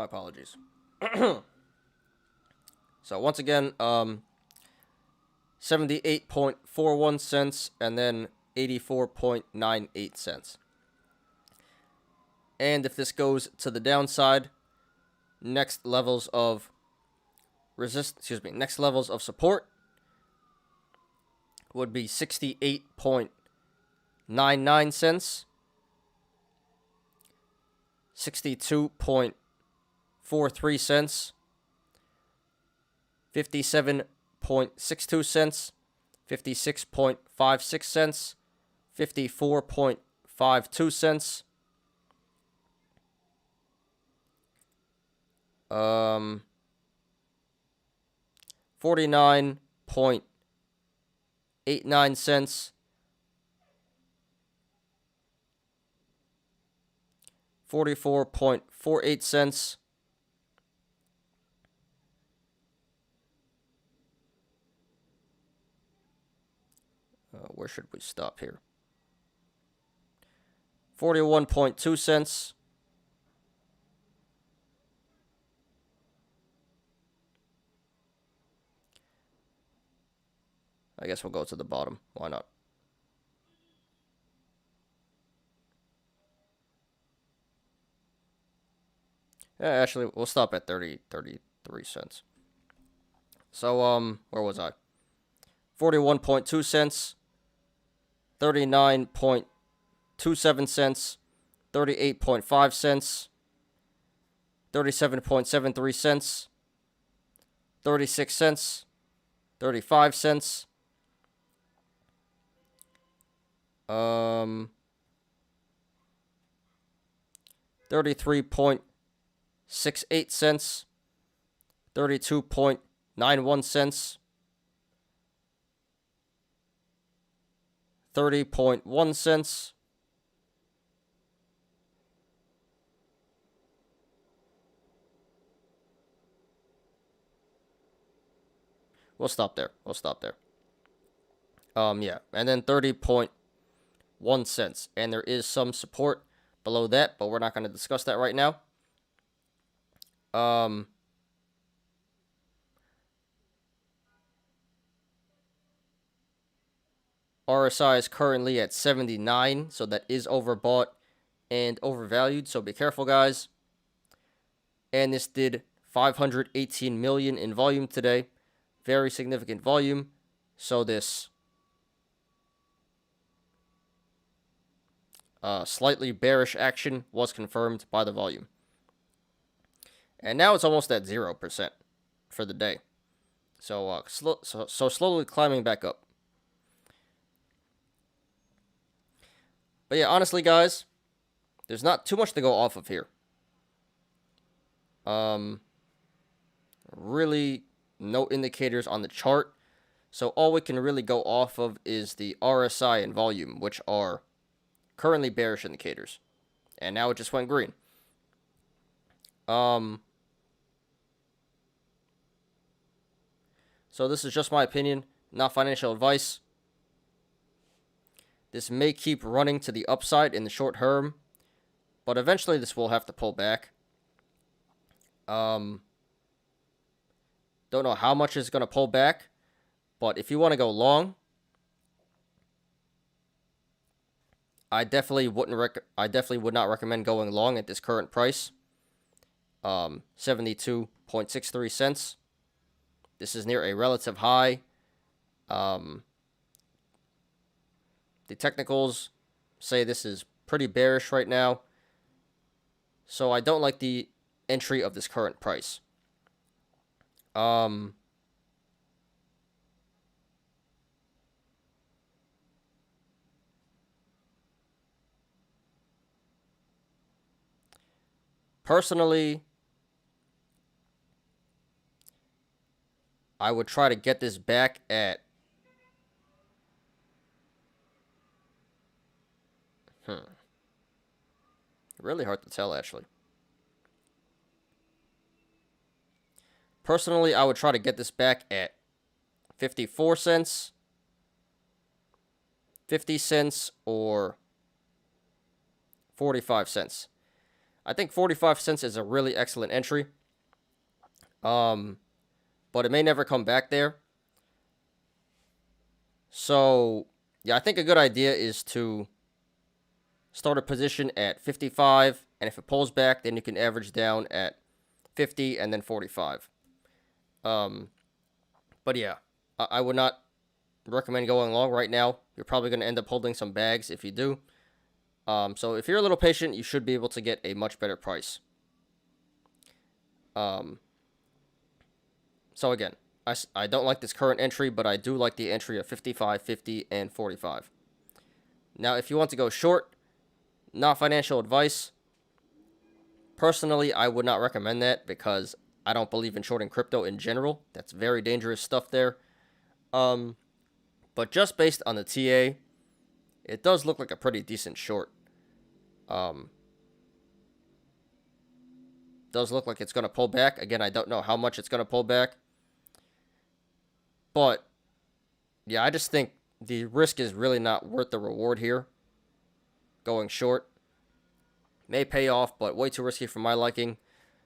Speaker 1: So once again, 78.41 cents and then 84.98 cents. And if this goes to the downside, next levels of support would be 68.99 cents, 62.43 cents, 57.62 cents, 56.56 cents, 54.52 cents, 49.89 cents, 44.48 cents. Where should we stop here? 41.2 cents. I guess we'll go to the bottom. Why not? Yeah, actually, we'll stop at 33 cents. So, where was I? 41.2 cents, 39.27 cents, 38.5 cents, 37.73 cents, 36 cents, 35 cents, 33.68 cents, 32.91 cents, 30.1 cents, we'll stop there. Yeah, and then 30.1 cents. And there is some support below that, but we're not going to discuss that right now. RSI is currently at 79, so that is overbought and overvalued, so be careful, guys. And this did 518 million in volume today. Very significant volume. So this slightly bearish action was confirmed by the volume. And now it's almost at 0% for the day. So, slowly climbing back up. But yeah, honestly, guys, there's not too much to go off of here. Really no indicators on the chart. So all we can really go off of is the RSI and volume, which are currently bearish indicators. And now it just went green. So this is just my opinion, not financial advice. This may keep running to the upside in the short term, but eventually this will have to pull back. Don't know how much it's going to pull back, but if you want to go long, I definitely would not recommend going long at this current price. 72.63 cents. This is near a relative high. The technicals say this is pretty bearish right now. So I don't like the entry of this current price. Personally, I would try to get this back at really hard to tell, actually. Personally, I would try to get this back at 54 cents, 50 cents, or 45 cents. I think 45 cents is a really excellent entry. But it may never come back there. So, yeah, I think a good idea is to start a position at 55, and if it pulls back, then you can average down at 50 and then 45. But yeah, I would not recommend going long right now. You're probably going to end up holding some bags if you do. So if you're a little patient, you should be able to get a much better price. So again, I don't like this current entry, but I do like the entry of 55, 50, and 45. Now, if you want to go short, not financial advice. Personally, I would not recommend that because I don't believe in shorting crypto in general. That's very dangerous stuff there. But just based on the TA, it does look like a pretty decent short. does look like it's going to pull back. Again, I don't know how much it's going to pull back. But, yeah, I just think the risk is really not worth the reward here. Going short may pay off, but way too risky for my liking.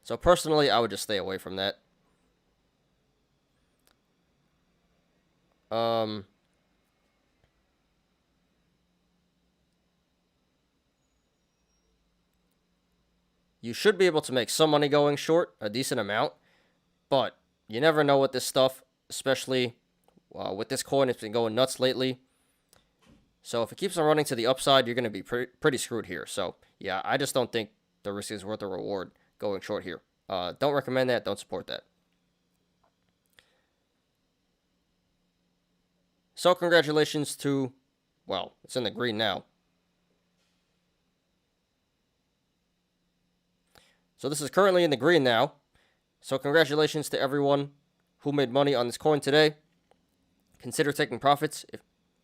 Speaker 1: So, personally, I would just stay away from that. You should be able to make some money going short, a decent amount, but you never know with this stuff, especially with this coin. It's been going nuts lately. So if it keeps on running to the upside, you're going to be pretty screwed here. So yeah, I just don't think the risk is worth the reward going short here. Don't recommend that. Don't support that. So congratulations to, well, it's in the green now. So this is currently in the green now. So congratulations to everyone who made money on this coin today. Consider taking profits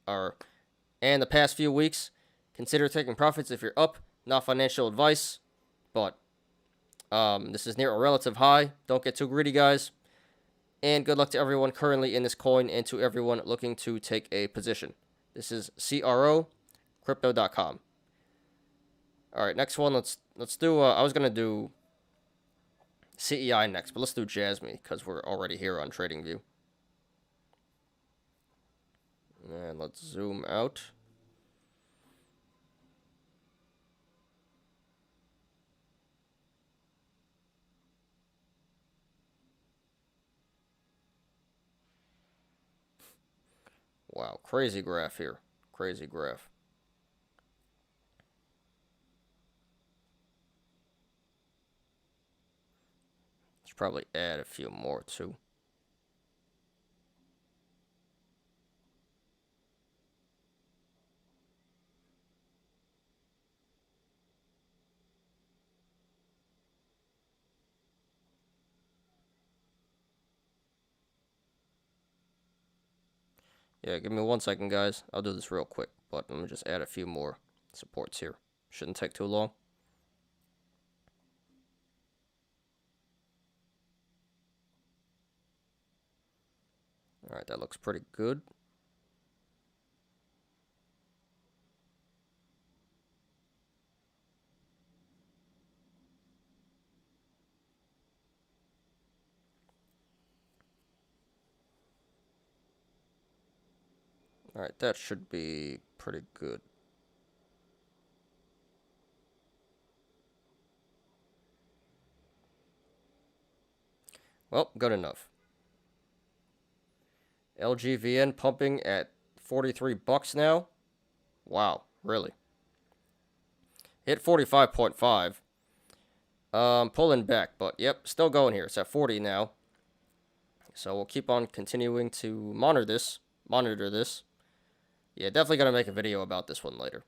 Speaker 1: and the past few weeks. Consider taking profits if you're up. Not financial advice, but this is near a relative high. Don't get too greedy, guys. And good luck to everyone currently in this coin and to everyone looking to take a position. This is CRO, crypto.com. All right, next one. Let's do. I was gonna do CEI next, but let's do JASMY because we're already here on TradingView. And let's zoom out. Wow, crazy graph here. Crazy graph. Should probably add a few more too. Yeah, give me 1 second, guys. I'll do this real quick, but let me just add a few more supports here. Shouldn't take too long. All right, that looks pretty good. All right, that should be pretty good. Well, good enough. LGVN pumping at 43 bucks now. Wow, really? Hit 45.5. Pulling back, but yep, still going here. It's at 40 now. So we'll keep on continuing to monitor this. Yeah, definitely gonna make a video about this one later.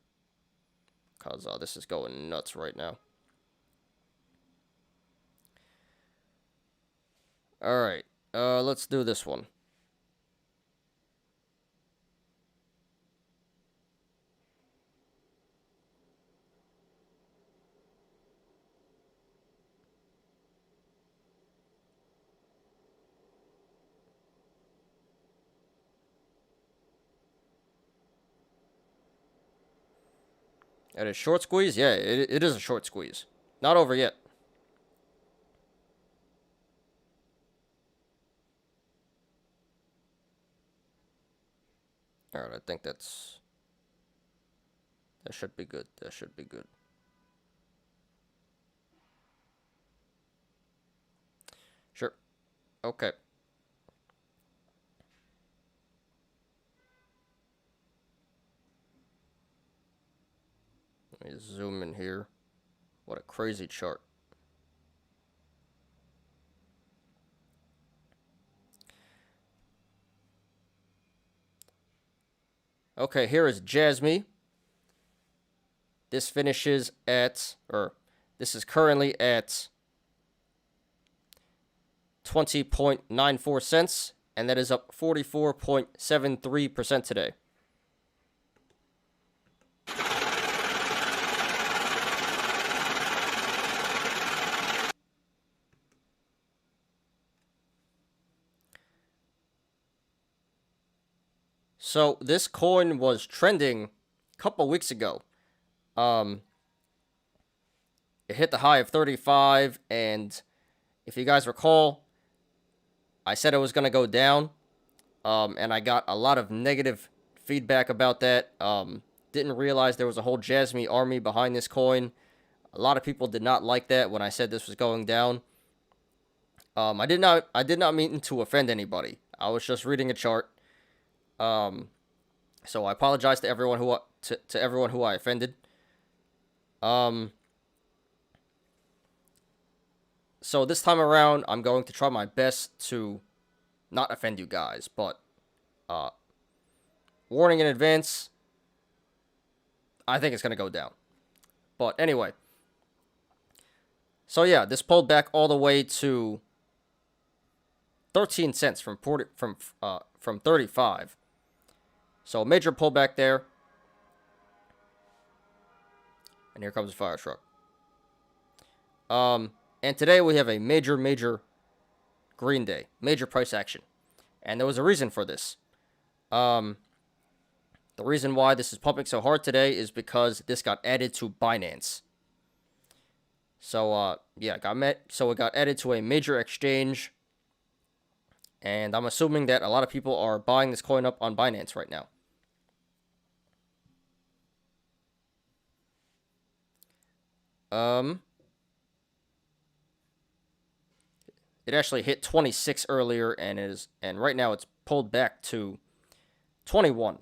Speaker 1: Cause this is going nuts right now. Alright, let's do this one. At a short squeeze? Yeah, it is a short squeeze. Not over yet. Alright, I think that should be good. That should be good. Sure. Okay. Let me zoom in here. What a crazy chart. Okay, here is JASMY. This finishes at, or this is currently at 20.94 cents, and that is up 44.73% today. So this coin was trending a couple weeks ago. It hit the high of 35, and if you guys recall, I said it was going to go down, and I got a lot of negative feedback about that. Didn't realize there was a whole JASMY army behind this coin. A lot of people did not like that when I said this was going down. I did not mean to offend anybody. I was just reading a chart. So I apologize to everyone who I offended. So this time around, I'm going to try my best to not offend you guys, but warning in advance, I think it's going to go down. But anyway, so yeah, this pulled back all the way to 13 cents from 35. So a major pullback there. And here comes the fire truck. And today we have a major green day, major price action. And there was a reason for this. The reason why this is pumping so hard today is because this got added to Binance. So, yeah, it got added to a major exchange. And I'm assuming that a lot of people are buying this coin up on Binance right now. It actually hit 26 earlier and right now it's pulled back to 21.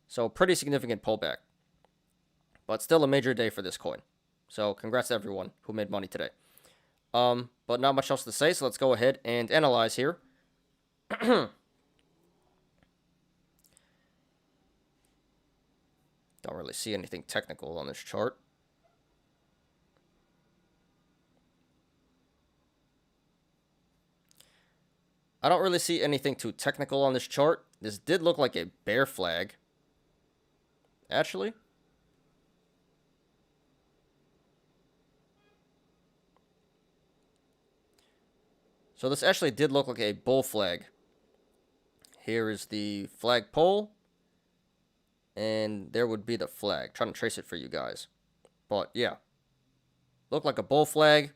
Speaker 1: So pretty significant pullback. But still a major day for this coin. So congrats to everyone who made money today. But not much else to say, so let's go ahead and analyze here. Don't really see anything technical on this chart. I don't really see anything too technical on this chart. This did look like a bear flag. Actually. So this actually did look like a bull flag. Here is the flagpole. And there would be the flag. Trying to trace it for you guys. But yeah. Looked like a bull flag.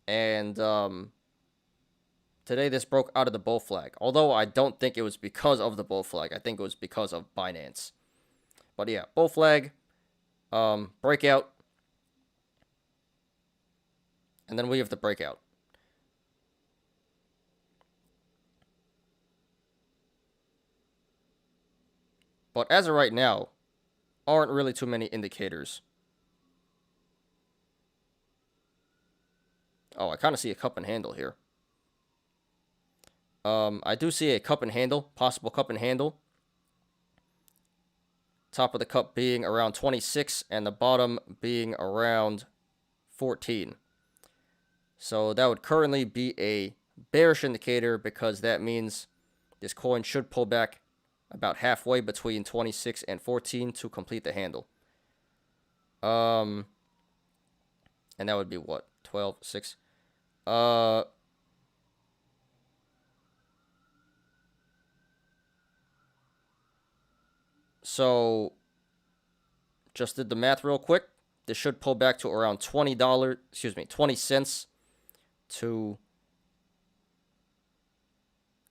Speaker 1: And today this broke out of the bull flag. Although I don't think it was because of the bull flag. I think it was because of Binance. But yeah, bull flag. Breakout. And then we have the breakout. But as of right now, aren't really too many indicators. Oh, I kind of see a cup and handle here. I do see a cup and handle, possible cup and handle. Top of the cup being around 26 and the bottom being around 14. So that would currently be a bearish indicator because that means this coin should pull back about halfway between 26 and 14 to complete the handle. And that would be what? 12, 6. So just did the math real quick. This should pull back to around $20, 20 cents to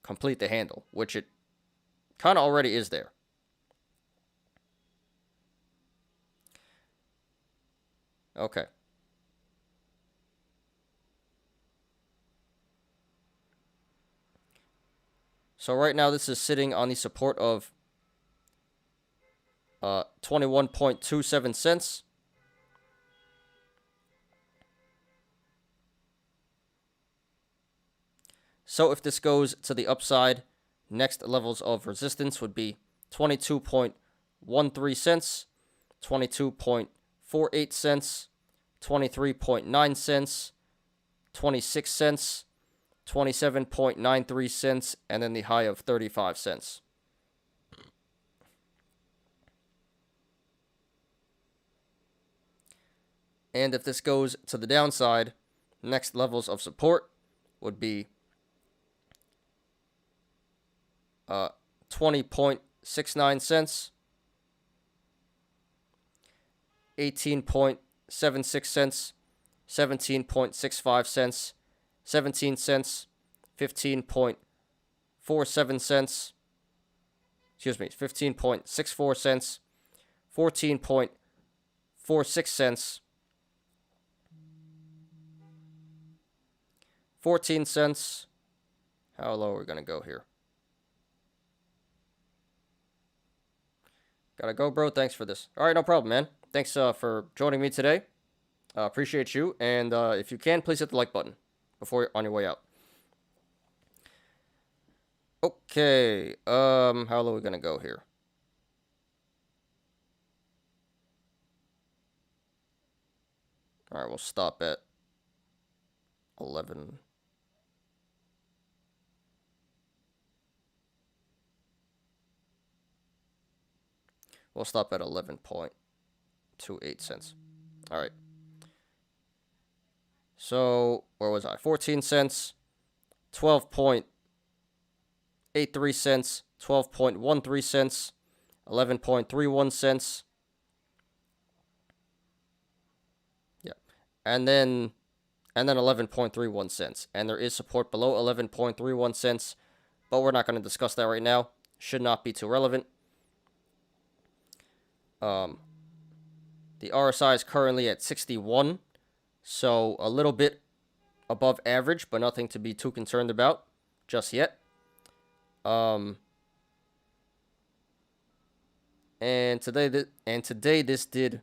Speaker 1: complete the handle, which it kind of already is there. Okay. So right now this is sitting on the support of 21.27 cents. So if this goes to the upside, next levels of resistance would be 22.13 cents, 22.48 cents, 23.9 cents, 26 cents, 27.93 cents, and then the high of 35 cents. And if this goes to the downside, next levels of support would be 20.60 18.69 cents, 18.76 cents, 17.65 cents, 17 cents, 15.47 cents, 15.64 cents, 14.46 cents, 14 cents. How low are we going to go here? Gotta go, bro. Thanks for this. All right, no problem, man. Thanks for joining me today. Appreciate you. And if you can, please hit the like button before you're on your way out. Okay. How low are we going to go here? All right, we'll stop at 11. We'll stop at 11.28 cents. All right. So, where was I? 14 cents, 12.83 cents, 12.13 cents, 11.31 cents. Yeah. And then 11.31 cents. And there is support below 11.31 cents, but we're not going to discuss that right now. Should not be too relevant. The RSI is currently at 61, so a little bit above average, but nothing to be too concerned about just yet. And today this did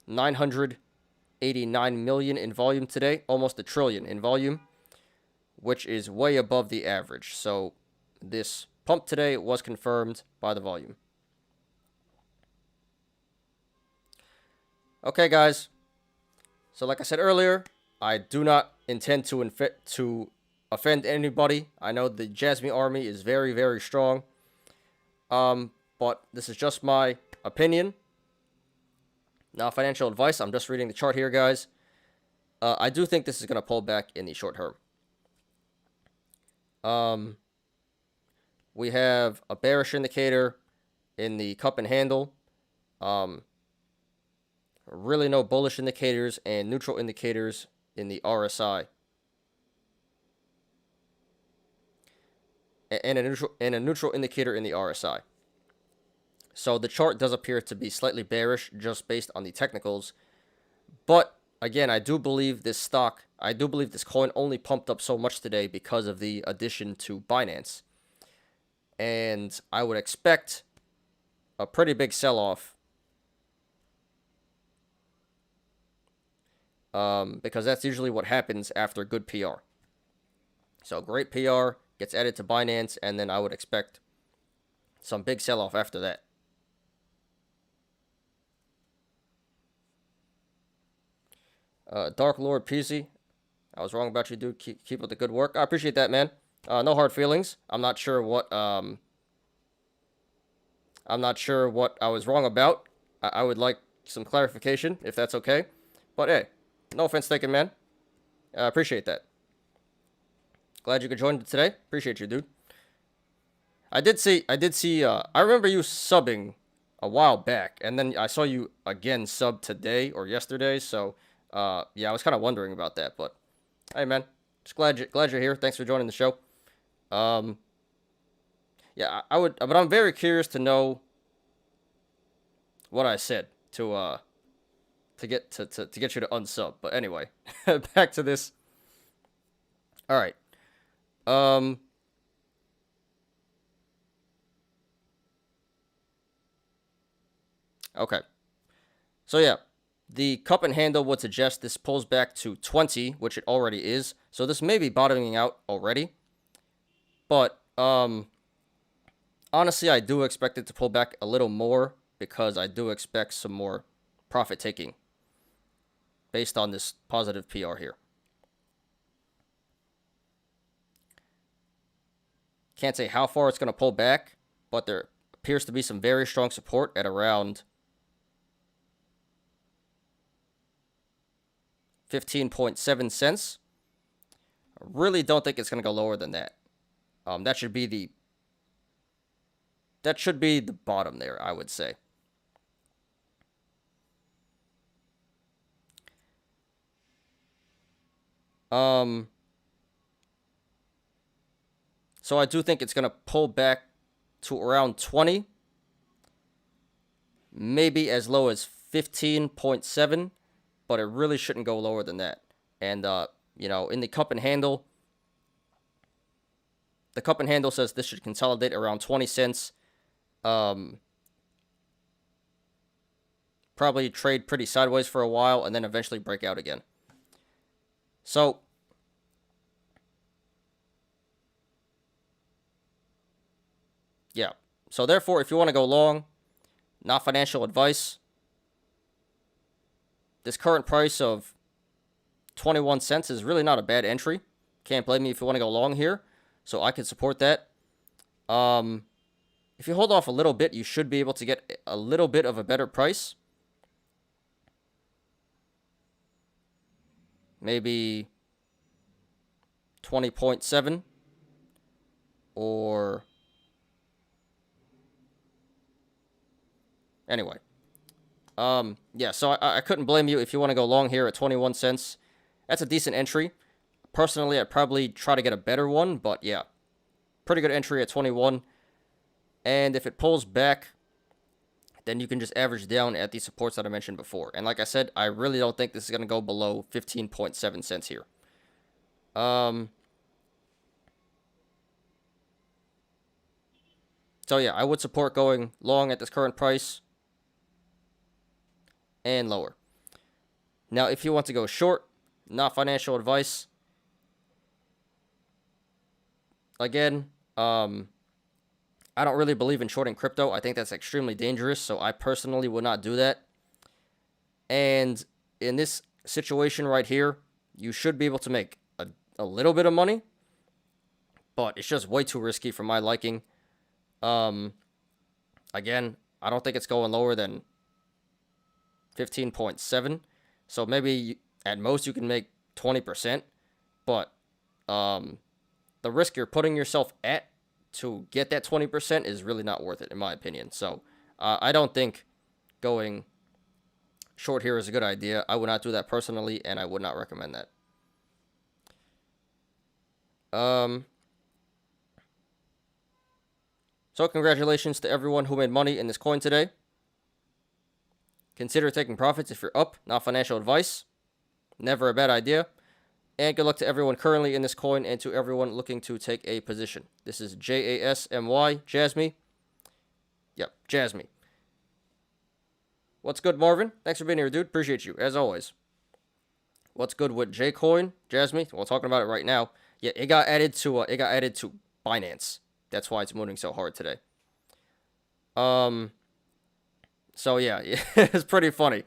Speaker 1: 989 million in volume today, almost $1 trillion in volume, which is way above the average. So this pump today was confirmed by the volume. Okay, guys. So like I said earlier, I do not intend to offend anybody. I know the JASMY army is very, very strong. But this is just my opinion. Not financial advice. I'm just reading the chart here, guys. I do think this is going to pull back in the short term. We have a bearish indicator in the cup and handle. Really no bullish indicators and neutral indicators in the RSI. And a neutral indicator in the RSI. So the chart does appear to be slightly bearish just based on the technicals. But again, I do believe this coin only pumped up so much today because of the addition to Binance. And I would expect a pretty big sell-off. Because that's usually what happens after good PR. So great PR gets added to Binance, and then I would expect some big sell-off after that. Dark Lord PC, I was wrong about you, dude. Keep up the good work. I appreciate that, man. No hard feelings. I'm not sure what I was wrong about. I would like some clarification, if that's okay. But hey, no offense taken, man. I appreciate that. Glad you could join today. Appreciate you, dude. I did see, I remember you subbing a while back, and then I saw you again sub today or yesterday, so, yeah, I was kind of wondering about that, but, hey, man, just glad you're here. Thanks for joining the show. Yeah, but I'm very curious to know what I said to get you to unsub. But anyway, back to this. All right. Okay. So yeah, the cup and handle would suggest this pulls back to 20, which it already is. So this may be bottoming out already. But honestly, I do expect it to pull back a little more because I do expect some more profit taking based on this positive PR here. Can't say how far it's going to pull back, but there appears to be some very strong support at around 15.7 cents. I really don't think it's going to go lower than that. That should be that should be the bottom there, I would say. So I do think it's going to pull back to around 20, maybe as low as 15.7, but it really shouldn't go lower than that. And, in the cup and handle, the cup and handle says this should consolidate around 20 cents. Probably trade pretty sideways for a while and then eventually break out again. So, yeah. So therefore, if you want to go long, not financial advice, this current price of 21 cents is really not a bad entry. Can't blame me if you want to go long here. So I can support that. If you hold off a little bit, you should be able to get a little bit of a better price. Maybe 20.7 or anyway. Yeah, so I couldn't blame you if you want to go long here at 21 cents. That's a decent entry. Personally, I'd probably try to get a better one, but yeah. Pretty good entry at 21. And if it pulls back, then you can just average down at the supports that I mentioned before. And like I said, I really don't think this is going to go below 15.7 cents here. So yeah, I would support going long at this current price and lower. Now, if you want to go short, not financial advice. Again, I don't really believe in shorting crypto. I think that's extremely dangerous, so I personally would not do that. And in this situation right here, you should be able to make a little bit of money, but it's just way too risky for my liking. Again, I don't think it's going lower than 15.7. So maybe at most you can make 20%, but the risk you're putting yourself at to get that 20% is really not worth it, in my opinion. So I don't think going short here is a good idea. I would not do that personally, and I would not recommend that. So congratulations to everyone who made money in this coin today. Consider taking profits if you're up, not financial advice. Never a bad idea. And good luck to everyone currently in this coin and to everyone looking to take a position. This is JASMY, JASMY. Yep, JASMY. What's good, Marvin? Thanks for being here, dude. Appreciate you, as always. What's good with Jcoin, JASMY? Well, talking about it right now. Yeah, it got added to Binance. That's why it's moving so hard today. So yeah, it's pretty funny.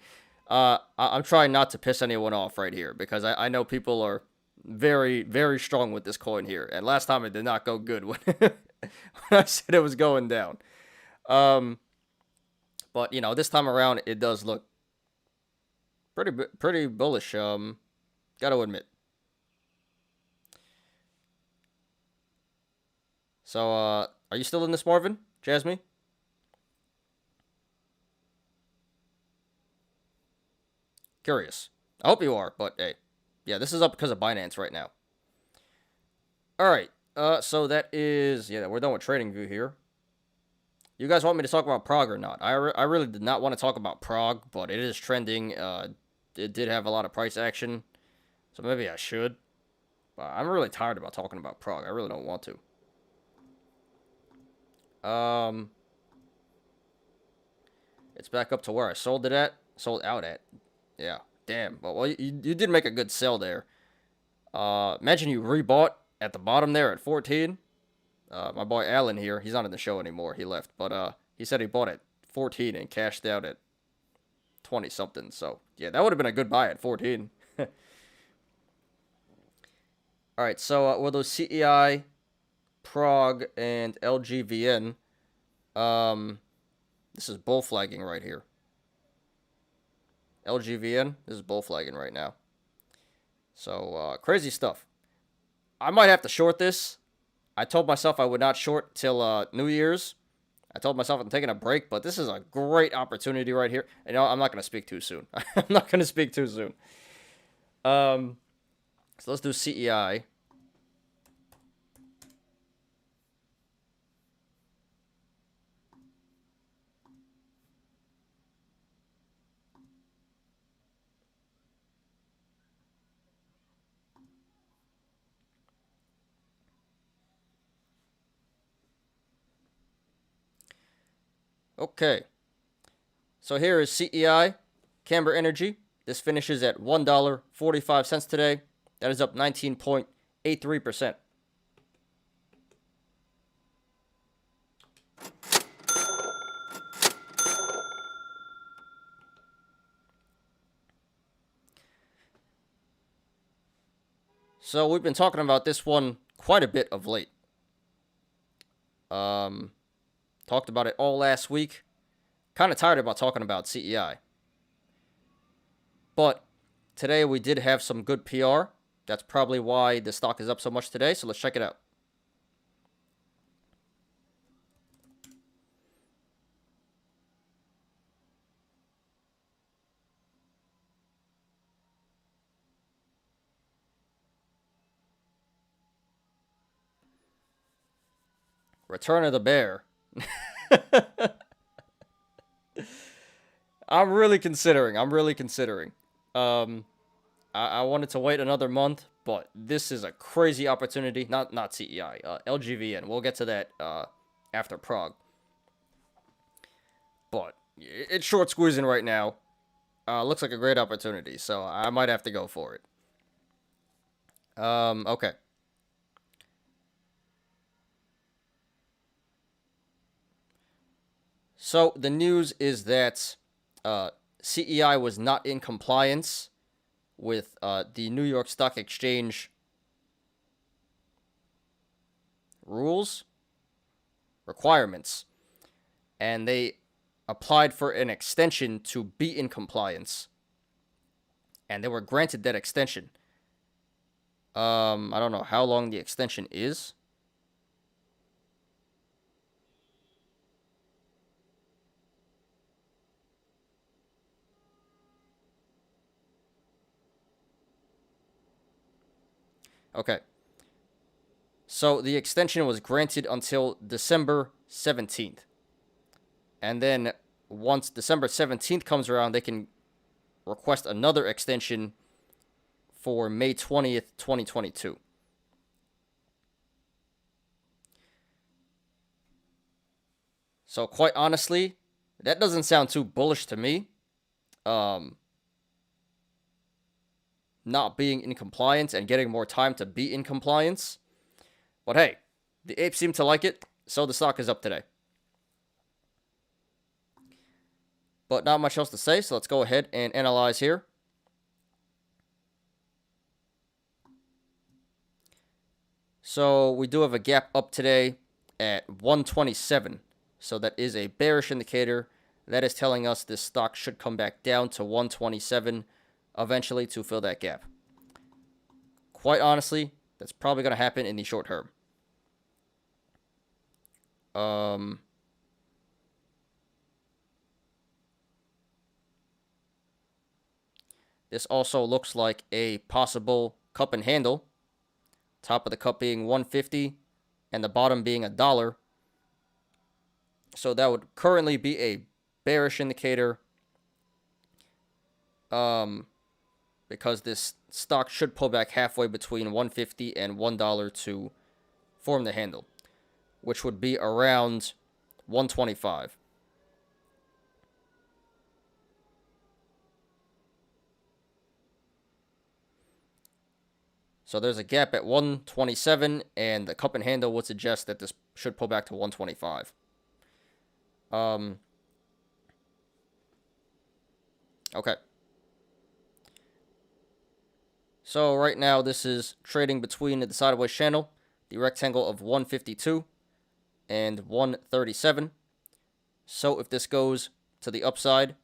Speaker 1: I'm trying not to piss anyone off right here because I know people are very, very strong with this coin here. And last time it did not go good when, when I said it was going down. But this time around it does look pretty bullish. Gotta admit. So are you still in this, Marvin? JASMY? Curious. I hope you are, but hey. Yeah, this is up because of Binance right now. Alright, so that is... Yeah, we're done with TradingView here. You guys want me to talk about PROG or not? I really did not want to talk about PROG, but it is trending. It did have a lot of price action, so maybe I should. But I'm really tired about talking about PROG. I really don't want to. It's back up to where I sold out at. Yeah, damn. Well, you did make a good sell there. Imagine you rebought at the bottom there at 14. My boy Alan here, he's not in the show anymore. He left, but he said he bought at 14 and cashed out at 20 something. So yeah, that would have been a good buy at 14. All right, so with those CEI, PROG, and LGVN, this is bull flagging right here. LGVN, this is bull flagging right now. So, crazy stuff. I might have to short this. I told myself I would not short till New Year's. I told myself I'm taking a break, but this is a great opportunity right here. And I'm not going to speak too soon. I'm not going to speak too soon. So let's do CEI. Okay. So here is CEI Camber Energy. This finishes at $1.45 today. That is up 19.83%. So we've been talking about this one quite a bit of late. Talked about it all last week. Kind of tired about talking about CEI. But today we did have some good PR. That's probably why the stock is up so much today. So let's check it out. Return of the Bear. I'm really considering. I wanted to wait another month, but this is a crazy opportunity. Not CEI, LGVN. We'll get to that after PROG. But it's short squeezing right now. Looks like a great opportunity, so I might have to go for it. Okay. So the news is that CEI was not in compliance with the New York Stock Exchange requirements, and they applied for an extension to be in compliance, and they were granted that extension. I don't know how long the extension is. Okay. So the extension was granted until December 17th. And then once December 17th comes around, they can request another extension for May 20th, 2022. So quite honestly, that doesn't sound too bullish to me. Not being in compliance and getting more time to be in compliance. But hey, the apes seem to like it, so the stock is up today. But not much else to say, so let's go ahead and analyze here. So we do have a gap up today at 127. So that is a bearish indicator. That is telling us this stock should come back down to 127 eventually to fill that gap. Quite honestly, that's probably going to happen in the short term. This also looks like a possible cup and handle. Top of the cup being 150 and the bottom being $1. So that would currently be a bearish indicator. Because this stock should pull back halfway between 150 and $1 to form the handle, which would be around 125. So there's a gap at 127, and the cup and handle would suggest that this should pull back to 125. Okay. So right now this is trading between the sideways channel, the rectangle of 152 and 137. So if this goes to the upside,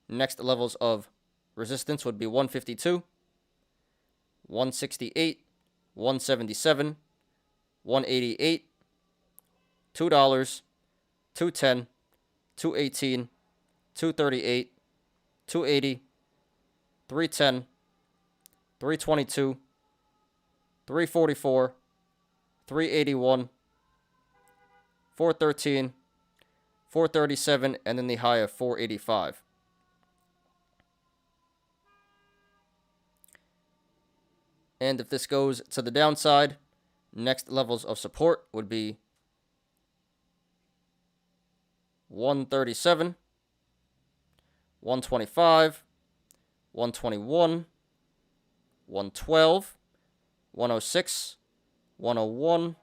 Speaker 1: next levels of resistance would be 152, 168, 177, 188, $2, 210, 218, 238, 280, 310, 322, 344, 381, 413, 437, and then the high of 485. And if this goes to the downside, next levels of support would be 137, 125, 121, 112, 106, 101,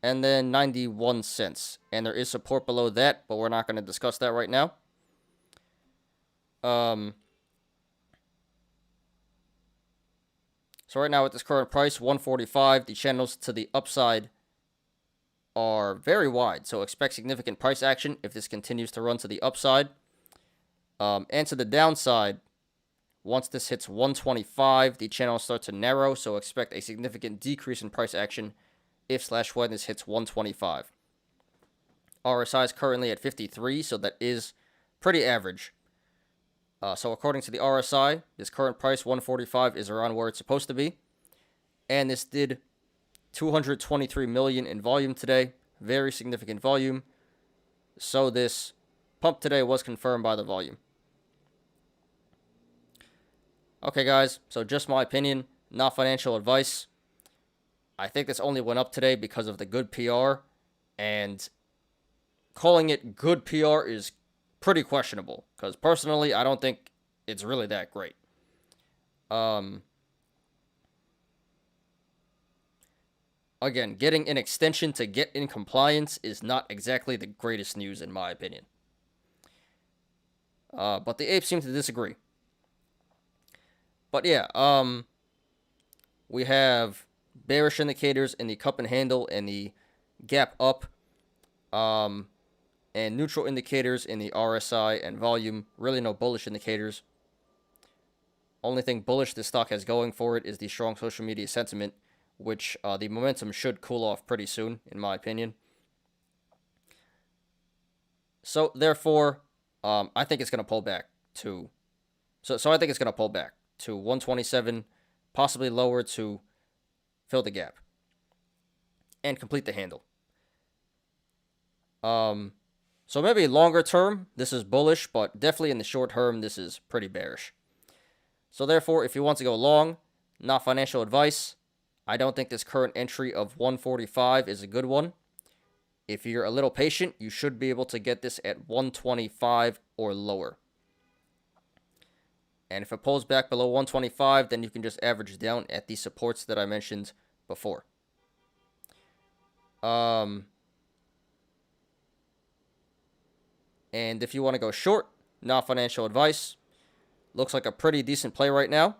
Speaker 1: and then 91 cents. And there is support below that, but we're not going to discuss that right now. So right now at this current price, 145, the channels to the upside are very wide. So expect significant price action if this continues to run to the upside. And to the downside, once this hits 125, the channel starts to narrow. So expect a significant decrease in price action if/when this hits 125. RSI is currently at 53, so that is pretty average. So according to the RSI, this current price, 145, is around where it's supposed to be. And this did 223 million in volume today. Very significant volume. So this pump today was confirmed by the volume. Okay, guys, so just my opinion, not financial advice. I think this only went up today because of the good PR. And calling it good PR is pretty questionable, because personally, I don't think it's really that great. Again, getting an extension to get in compliance is not exactly the greatest news, in my opinion. But the apes seem to disagree. But yeah, we have bearish indicators in the cup and handle and the gap up. And neutral indicators in the RSI and volume. Really no bullish indicators. Only thing bullish this stock has going for it is the strong social media sentiment, which the momentum should cool off pretty soon, in my opinion. So therefore, I think it's going to pull back to... So I think it's going to pull back to 127, possibly lower, to fill the gap and complete the handle. So maybe longer term, this is bullish, but definitely in the short term, this is pretty bearish. So therefore, if you want to go long, not financial advice, I don't think this current entry of 145 is a good one. If you're a little patient, you should be able to get this at 125 or lower. And if it pulls back below 125, then you can just average down at the supports that I mentioned before. And if you want to go short, not financial advice, looks like a pretty decent play right now.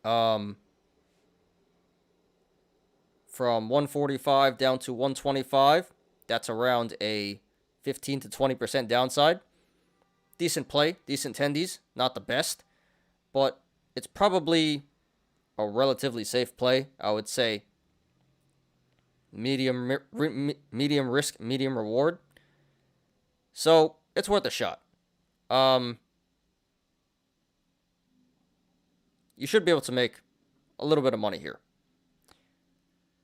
Speaker 1: From 145 down to 125, that's around a 15 to 20% downside. Decent play, decent tendies, not the best, but it's probably a relatively safe play. I would say medium risk, medium reward. So it's worth a shot. You should be able to make a little bit of money here.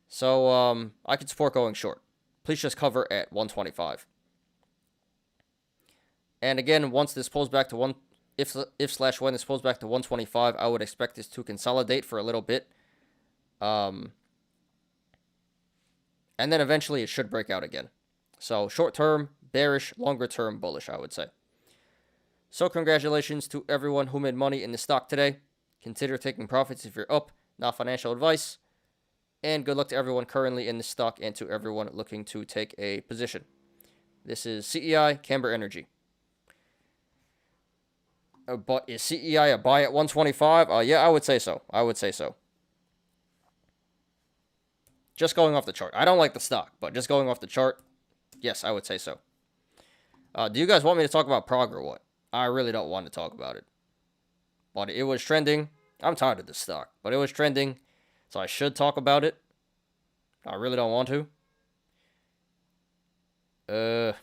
Speaker 1: So I could support going short. Please just cover at 125. And again, once this pulls back to when this pulls back to 125, I would expect this to consolidate for a little bit. And then eventually it should break out again. So short term, bearish, longer term, bullish, I would say. So congratulations to everyone who made money in the stock today. Consider taking profits if you're up, not financial advice. And good luck to everyone currently in the stock and to everyone looking to take a position. This is CEI Camber Energy. But is CEI a buy at 125? Yeah, I would say so. Just going off the chart. I don't like the stock, but just going off the chart, yes, I would say so. Do you guys want me to talk about PROG or what? I really don't want to talk about it. But it was trending. I'm tired of this stock, but it was trending, so I should talk about it. I really don't want to. Uh.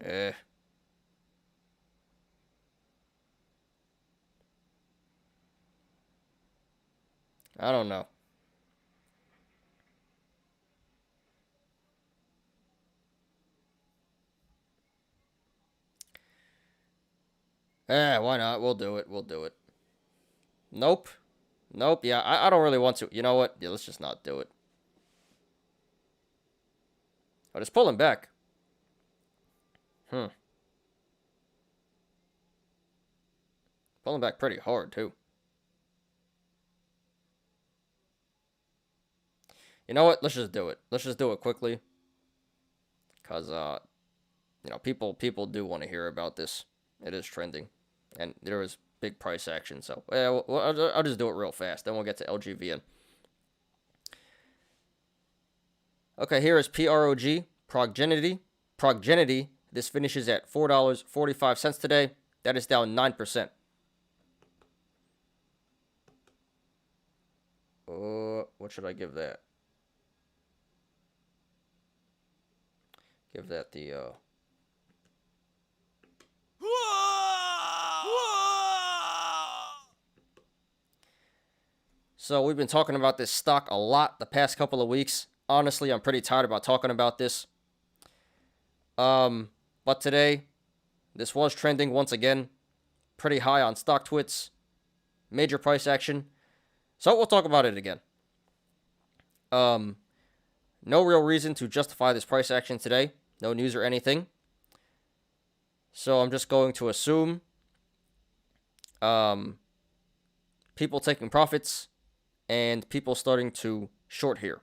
Speaker 1: Eh. I don't know. Why not? We'll do it. We'll do it. Nope. Nope. Yeah, I don't really want to. You know what? Yeah, let's just not do it. Oh, it's pulling back. Pulling back pretty hard, too. You know what? Let's just do it. Let's just do it quickly. Because, you know, people do want to hear about this. It is trending. And there was big price action, so yeah, I'll just do it real fast. Then we'll get to LGVN. Okay, here is PROG Progenity. Progenity. This finishes at $4.45 today. That is down 9%. What should I give that? Give that the So we've been talking about this stock a lot the past couple of weeks. Honestly, I'm pretty tired about talking about this. But today, this was trending once again. Pretty high on stock twits. Major price action. So we'll talk about it again. No real reason to justify this price action today. No news or anything. So I'm just going to assume people taking profits and people starting to short here.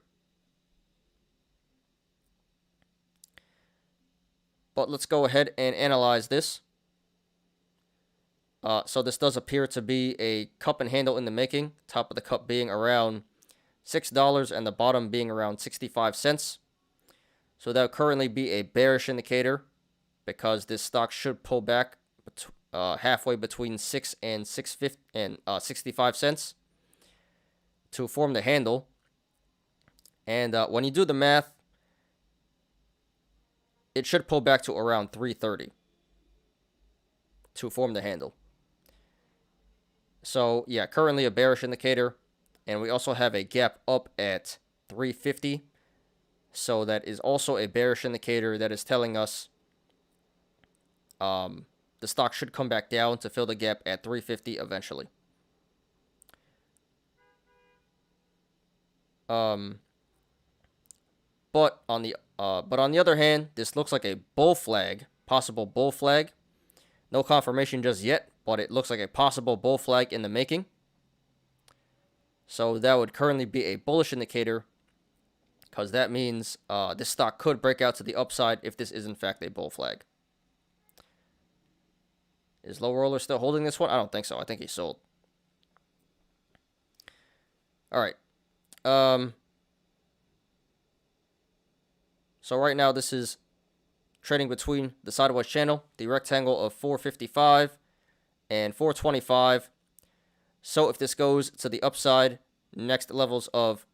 Speaker 1: But let's go ahead and analyze this. So this does appear to be a cup and handle in the making. Top of the cup being around $6 and the bottom being around 65 cents. So that would currently be a bearish indicator because this stock should pull back halfway between 6 and 65 cents to form the handle. And when you do the math, it should pull back to around 330 to form the handle. So yeah, currently a bearish indicator, and we also have a gap up at 350. So that is also a bearish indicator that is telling us the stock should come back down to fill the gap at 350 eventually. But on the other hand, this looks like a bull flag, possible bull flag. No confirmation just yet, but it looks like a possible bull flag in the making. So that would currently be a bullish indicator, because that means this stock could break out to the upside if this is in fact a bull flag. Is Low Roller still holding this one? I don't think so. I think he sold. All right. So right now this is trading between the sideways channel, the rectangle of 455 and 425. So if this goes to the upside, next levels of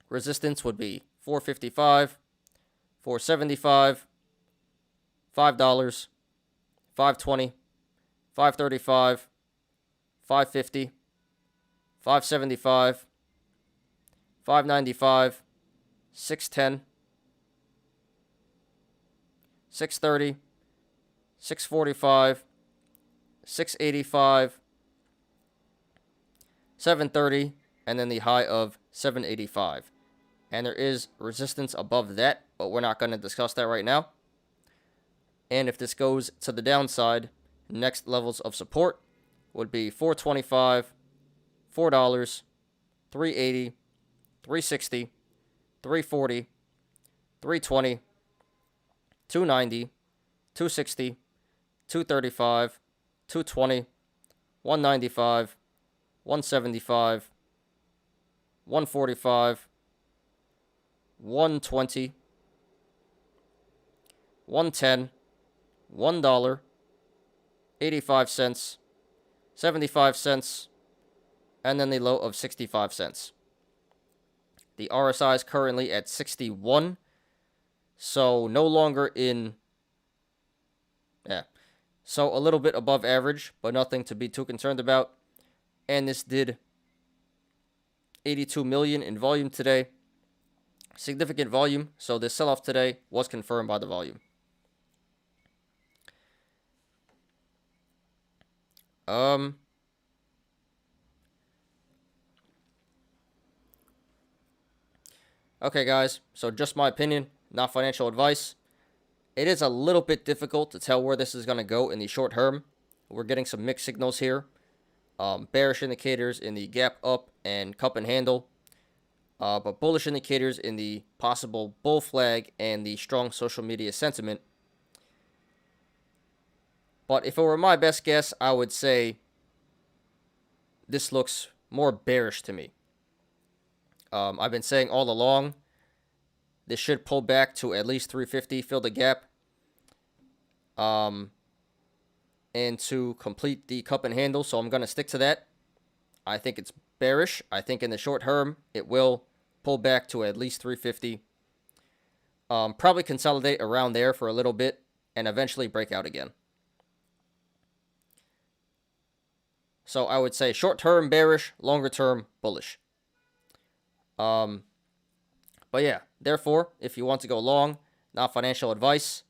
Speaker 1: resistance would be 455, 475, $5, 520, 535, 550, 575, 595, 610, 630, 645, 685, 730, and then the high of 785. And there is resistance above that, but we're not going to discuss that right now. And if this goes to the downside, next levels of support would be 425, $4, 380, 360, 340, 320, 290, 260, 235, 220, 195, 175, 145, 120, 110, $1, 85 cents, 75 cents, and then the low of 65 cents. The RSI is currently at 61. So no longer in... Yeah. So a little bit above average, but nothing to be too concerned about. And this did 82 million in volume today. Significant volume. So this sell-off today was confirmed by the volume. Okay, guys. So just my opinion, not financial advice. It is a little bit difficult to tell where this is going to go in the short term. We're getting some mixed signals here. Bearish indicators in the gap up and cup and handle. But bullish indicators in the possible bull flag and the strong social media sentiment. But if it were my best guess, I would say this looks more bearish to me. I've been saying all along, this should pull back to at least 350, fill the gap. And to complete the cup and handle, so I'm going to stick to that. I think it's bearish. I think in the short term, it will pull back to at least 350. Probably consolidate around there for a little bit and eventually break out again. So I would say short term bearish, longer term bullish. But yeah, therefore, if you want to go long, not financial advice,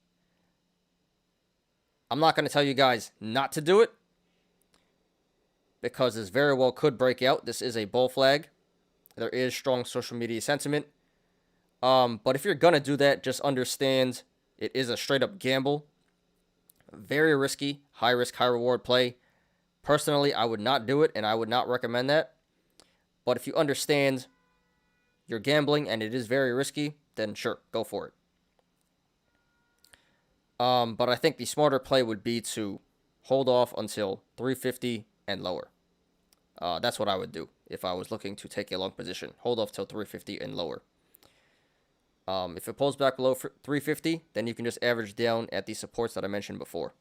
Speaker 1: I'm not going to tell you guys not to do it, because this very well could break out. This is a bull flag. There is strong social media sentiment. But if you're going to do that, just understand it is a straight up gamble. Very risky, high risk, high reward play. Personally, I would not do it, and I would not recommend that. But if you understand you're gambling and it is very risky, then sure, go for it. But I think the smarter play would be to hold off until 350 and lower. That's what I would do if I was looking to take a long position. Hold off till 350 and lower. If it pulls back below 350, then you can just average down at the supports that I mentioned before.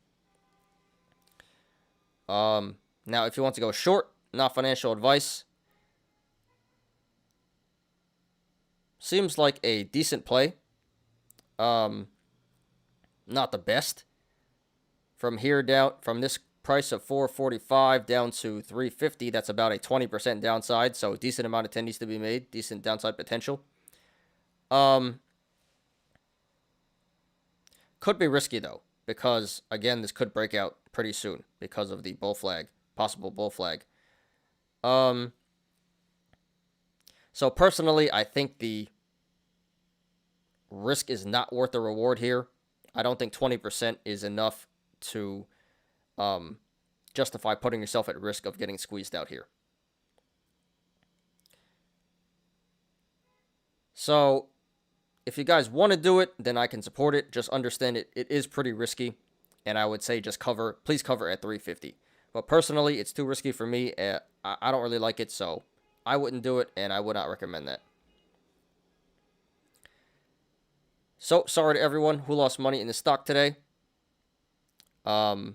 Speaker 1: Now, if you want to go short, not financial advice, seems like a decent play. Not the best. From here down, from this price of 445 down to 350, that's about a 20% downside. So a decent amount of tendies to be made, decent downside potential. Could be risky though, because again, this could break out pretty soon because of the bull flag, possible bull flag. So personally, I think the risk is not worth the reward here. I don't think 20% is enough to justify putting yourself at risk of getting squeezed out here. So if you guys want to do it, then I can support it. Just understand it is pretty risky, and I would say just please cover at 350. But personally, it's too risky for me. I don't really like it, so I wouldn't do it, and I would not recommend that. So, sorry to everyone who lost money in the stock today. The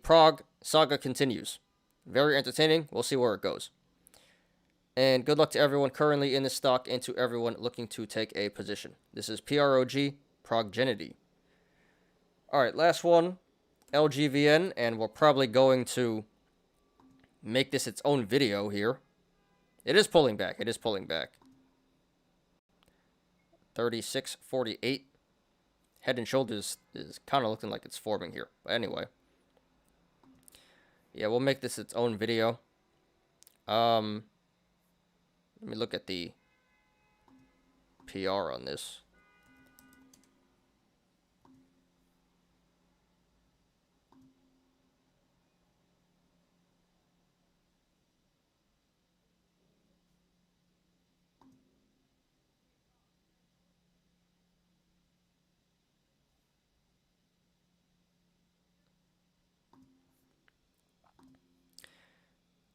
Speaker 1: PROG saga continues. Very entertaining. We'll see where it goes. And good luck to everyone currently in this stock and to everyone looking to take a position. This is PROG Progenity. Alright, last one. LGVN, and we're probably going to make this its own video here. It is pulling back. It is pulling back. 36.48. Head and Shoulders is kind of looking like it's forming here. But anyway. Yeah, we'll make this its own video. Let me look at the PR on this.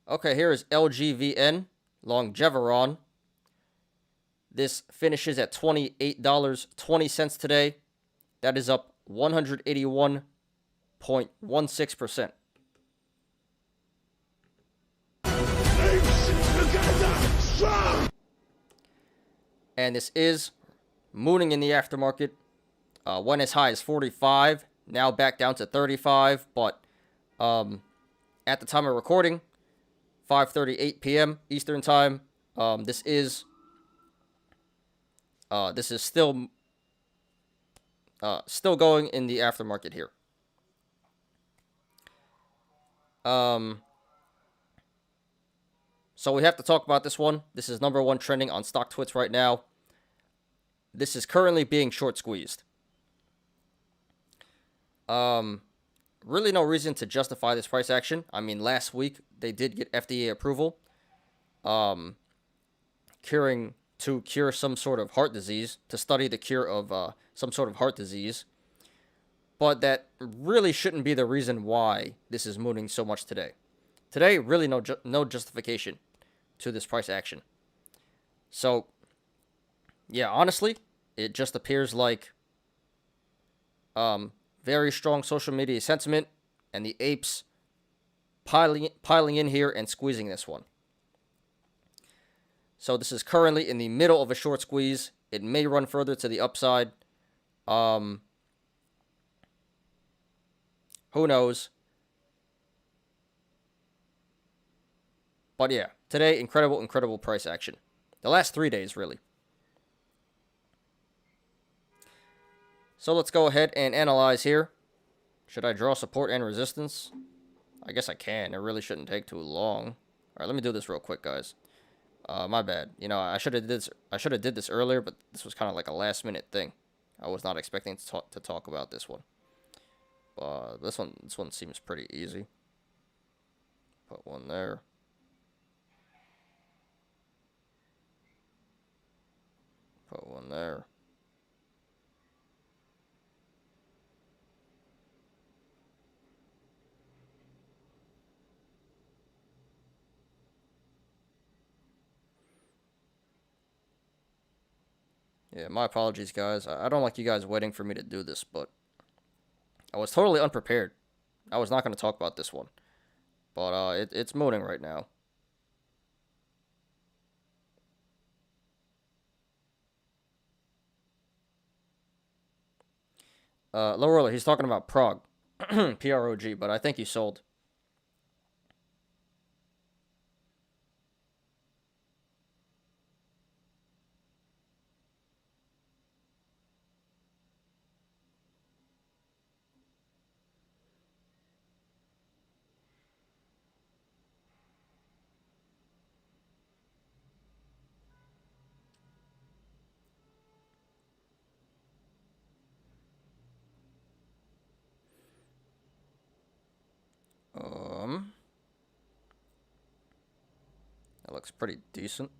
Speaker 1: Okay, here is LGVN Longeveron. This finishes at $28.20 today. That is up 181.16%. And this is mooning in the aftermarket. Went as high as 45, now back down to 35. But at the time of recording, 5:38 p.m. Eastern time, this is still going in the aftermarket here. So we have to talk about this one. This is number one trending on StockTwits right now. This is currently being short squeezed. Really no reason to justify this price action. I mean, last week they did get FDA approval, to cure some sort of heart disease, to study the cure of some sort of heart disease. But that really shouldn't be the reason why this is mooning so much today. Today, really no justification to this price action. So, yeah, honestly, it just appears like very strong social media sentiment and the apes piling in here and squeezing this one. So this is currently in the middle of a short squeeze. It may run further to the upside. Who knows? But yeah, today, incredible price action. The last 3 days, really. So let's go ahead and analyze here. Should I draw support and resistance? I guess I can. It really shouldn't take too long. All right, let me do this real quick, guys. My bad. You know, I should have did this earlier, but this was kind of like a last minute thing. I was not expecting to talk about this one. But this one seems pretty easy. Put one there. Put one there. Yeah, my apologies, guys. I don't like you guys waiting for me to do this, but I was totally unprepared. I was not going to talk about this one. But it's mooning right now. Lower, he's talking about PROG. PROG, but I think he sold. That looks pretty decent.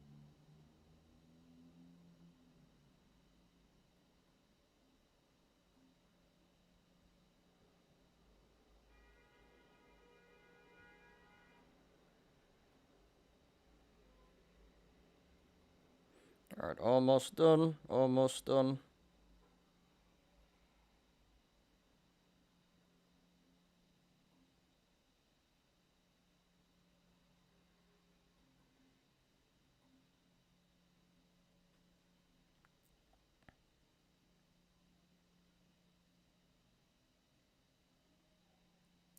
Speaker 1: Alright, almost done. Almost done.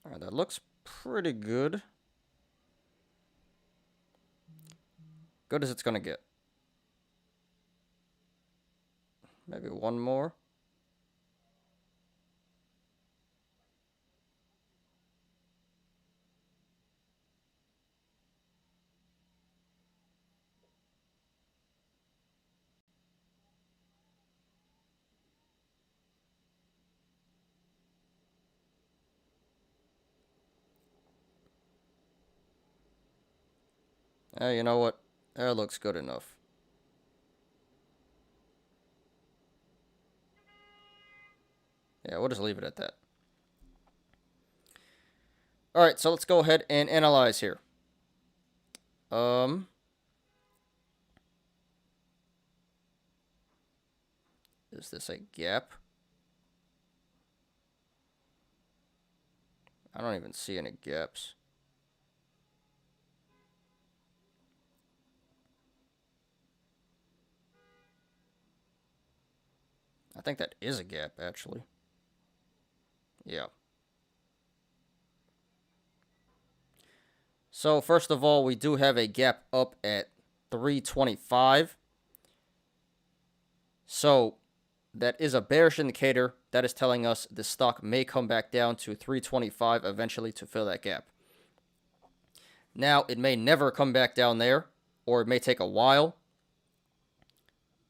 Speaker 1: Alright, that looks pretty good. Good as it's gonna get. Maybe one more. You know what? That looks good enough. Yeah, we'll just leave it at that. Alright, so let's go ahead and analyze here. Is this a gap? I don't even see any gaps. think that is a gap, actually. Yeah. So, first of all, we do have a gap up at 325. So, that is a bearish indicator. That is telling us the stock may come back down to 325 eventually to fill that gap. Now, it may never come back down there, or it may take a while.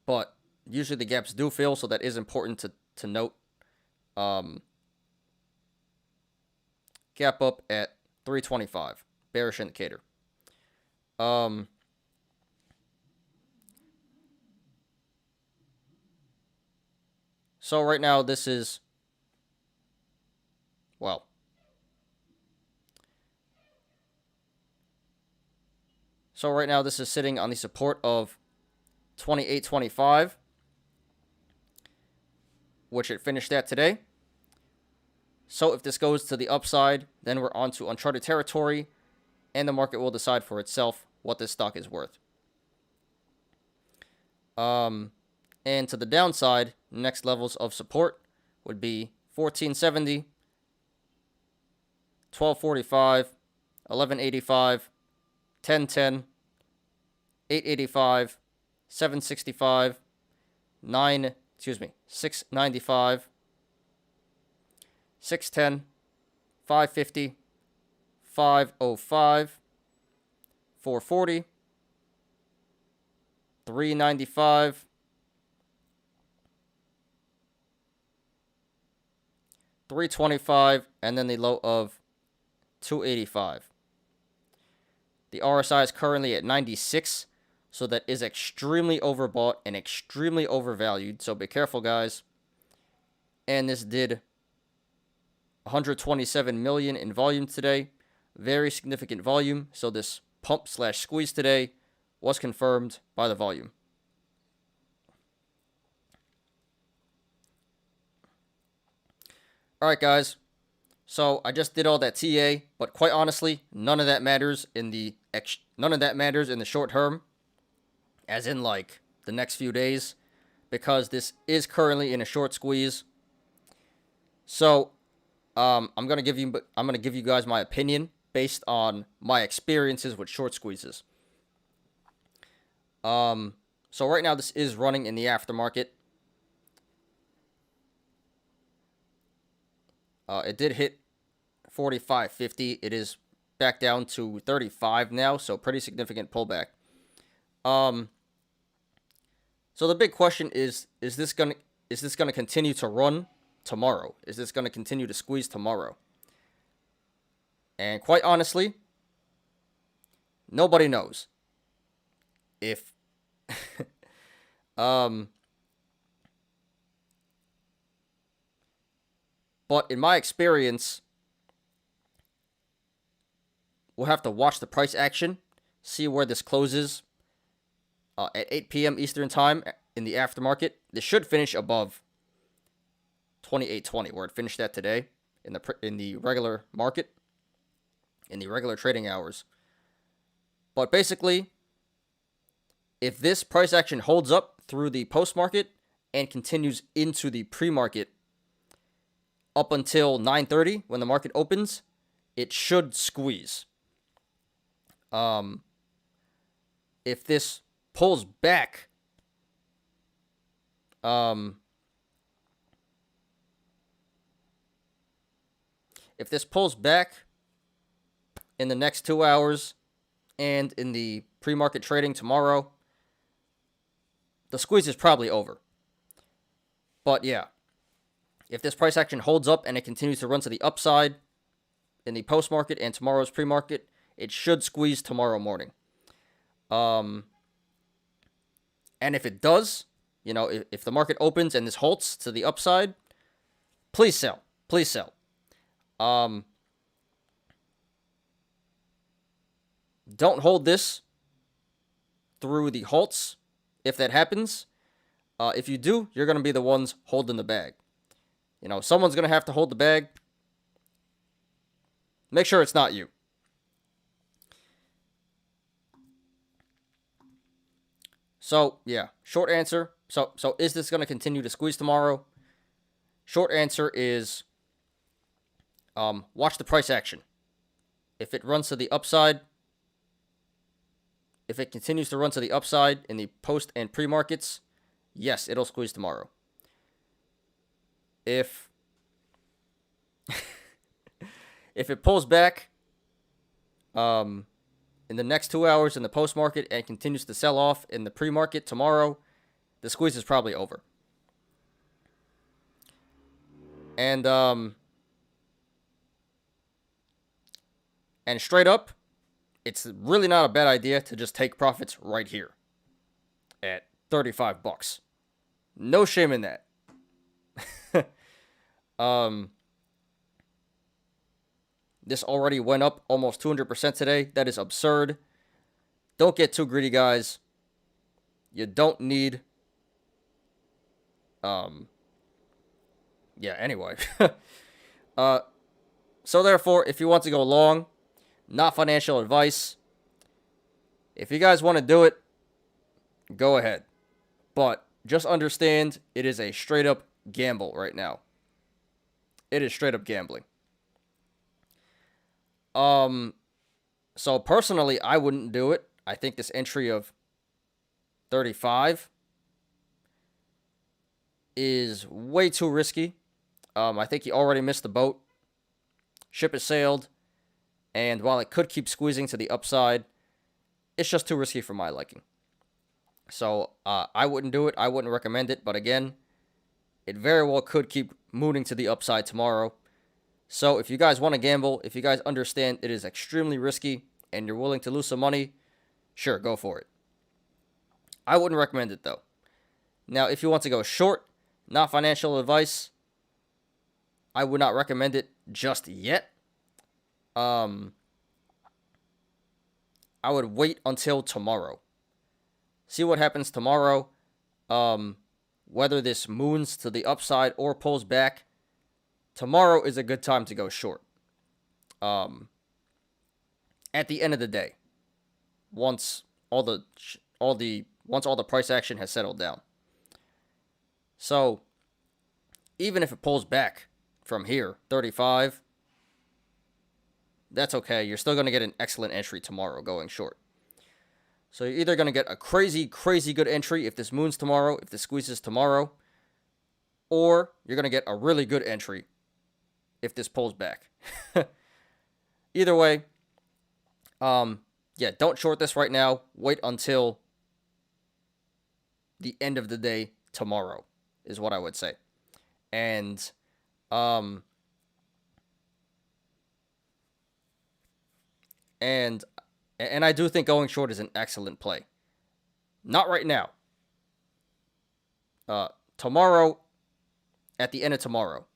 Speaker 1: But usually the gaps do fill, so that is important to note. Gap up at 325. Bearish indicator. So right now this is, well, so right now this is sitting on the support of 28.25, which it finished at today. So if this goes to the upside, then we're on to uncharted territory, and the market will decide for itself what this stock is worth. And to the downside, next levels of support would be 1470, 1245, 1185, 1010, 885, 765, 695, 610, 550, 505, 440, 395, 325, and then the low of 285. The RSI is currently at 96, so that is extremely overbought and extremely overvalued, so be careful, guys. And this did 127 million in volume today. Very significant volume, so this pump/squeeze today was confirmed by the volume. Alright, guys. So I just did all that TA, but quite honestly, none of that matters in the short term, as in like the next few days, because this is currently in a short squeeze. So I'm gonna give you guys my opinion based on my experiences with short squeezes. So right now this is running in the aftermarket. It did hit 45.50. It is back down to 35 now, so pretty significant pullback. So the big question is this gonna continue to run tomorrow? Is this gonna continue to squeeze tomorrow? And quite honestly, nobody knows. If but in my experience, we'll have to watch the price action, see where this closes at 8 p.m. Eastern Time in the aftermarket. This should finish above 28.20, where it finished at today in the regular market, in the regular trading hours. But basically, if this price action holds up through the post-market and continues into the pre-market up until 9:30 when the market opens, it should squeeze. If this pulls back, in the next 2 hours and in the pre-market trading tomorrow, the squeeze is probably over. But yeah, if this price action holds up and it continues to run to the upside in the post-market and tomorrow's pre-market, it should squeeze tomorrow morning. And if it does, if the market opens and this halts to the upside, please sell. Please sell. Don't hold this through the halts if that happens. If you do, you're going to be the ones holding the bag. Someone's going to have to hold the bag. Make sure it's not you. So, yeah, short answer, So is this going to continue to squeeze tomorrow? Short answer is watch the price action. If it runs to the upside, if it continues to run to the upside in the post and pre-markets, yes, it'll squeeze tomorrow. If if it pulls back in the next 2 hours in the post market and continues to sell off in the pre-market tomorrow, the squeeze is probably over. And straight up, it's really not a bad idea to just take profits right here at $35. No shame in that. This already went up almost 200% today. That is absurd. Don't get too greedy, guys. You don't need... Yeah, anyway. So therefore, if you want to go long, not financial advice. If you guys want to do it, go ahead. But just understand, it is a straight up gamble right now. It is straight up gambling. So personally, I wouldn't do it. I think this entry of 35 is way too risky. I think he already missed the boat. Ship has sailed. And while it could keep squeezing to the upside, it's just too risky for my liking. So I wouldn't do it. I wouldn't recommend it. But again, it very well could keep mooning to the upside tomorrow. So if you guys want to gamble, if you guys understand it is extremely risky and you're willing to lose some money, sure, go for it. I wouldn't recommend it though. Now, if you want to go short, not financial advice, I would not recommend it just yet. I would wait until tomorrow. See what happens tomorrow. Whether this moons to the upside or pulls back. Tomorrow is a good time to go short. At the end of the day, once all the price action has settled down. So, even if it pulls back from here, 35, that's okay. You're still going to get an excellent entry tomorrow going short. So you're either going to get a crazy, crazy good entry if this moons tomorrow, if this squeezes tomorrow, or you're going to get a really good entry if this pulls back. Either way, yeah, don't short this right now. Wait until the end of the day tomorrow is what I would say. And I do think going short is an excellent play. Not right now. Tomorrow, at the end of tomorrow,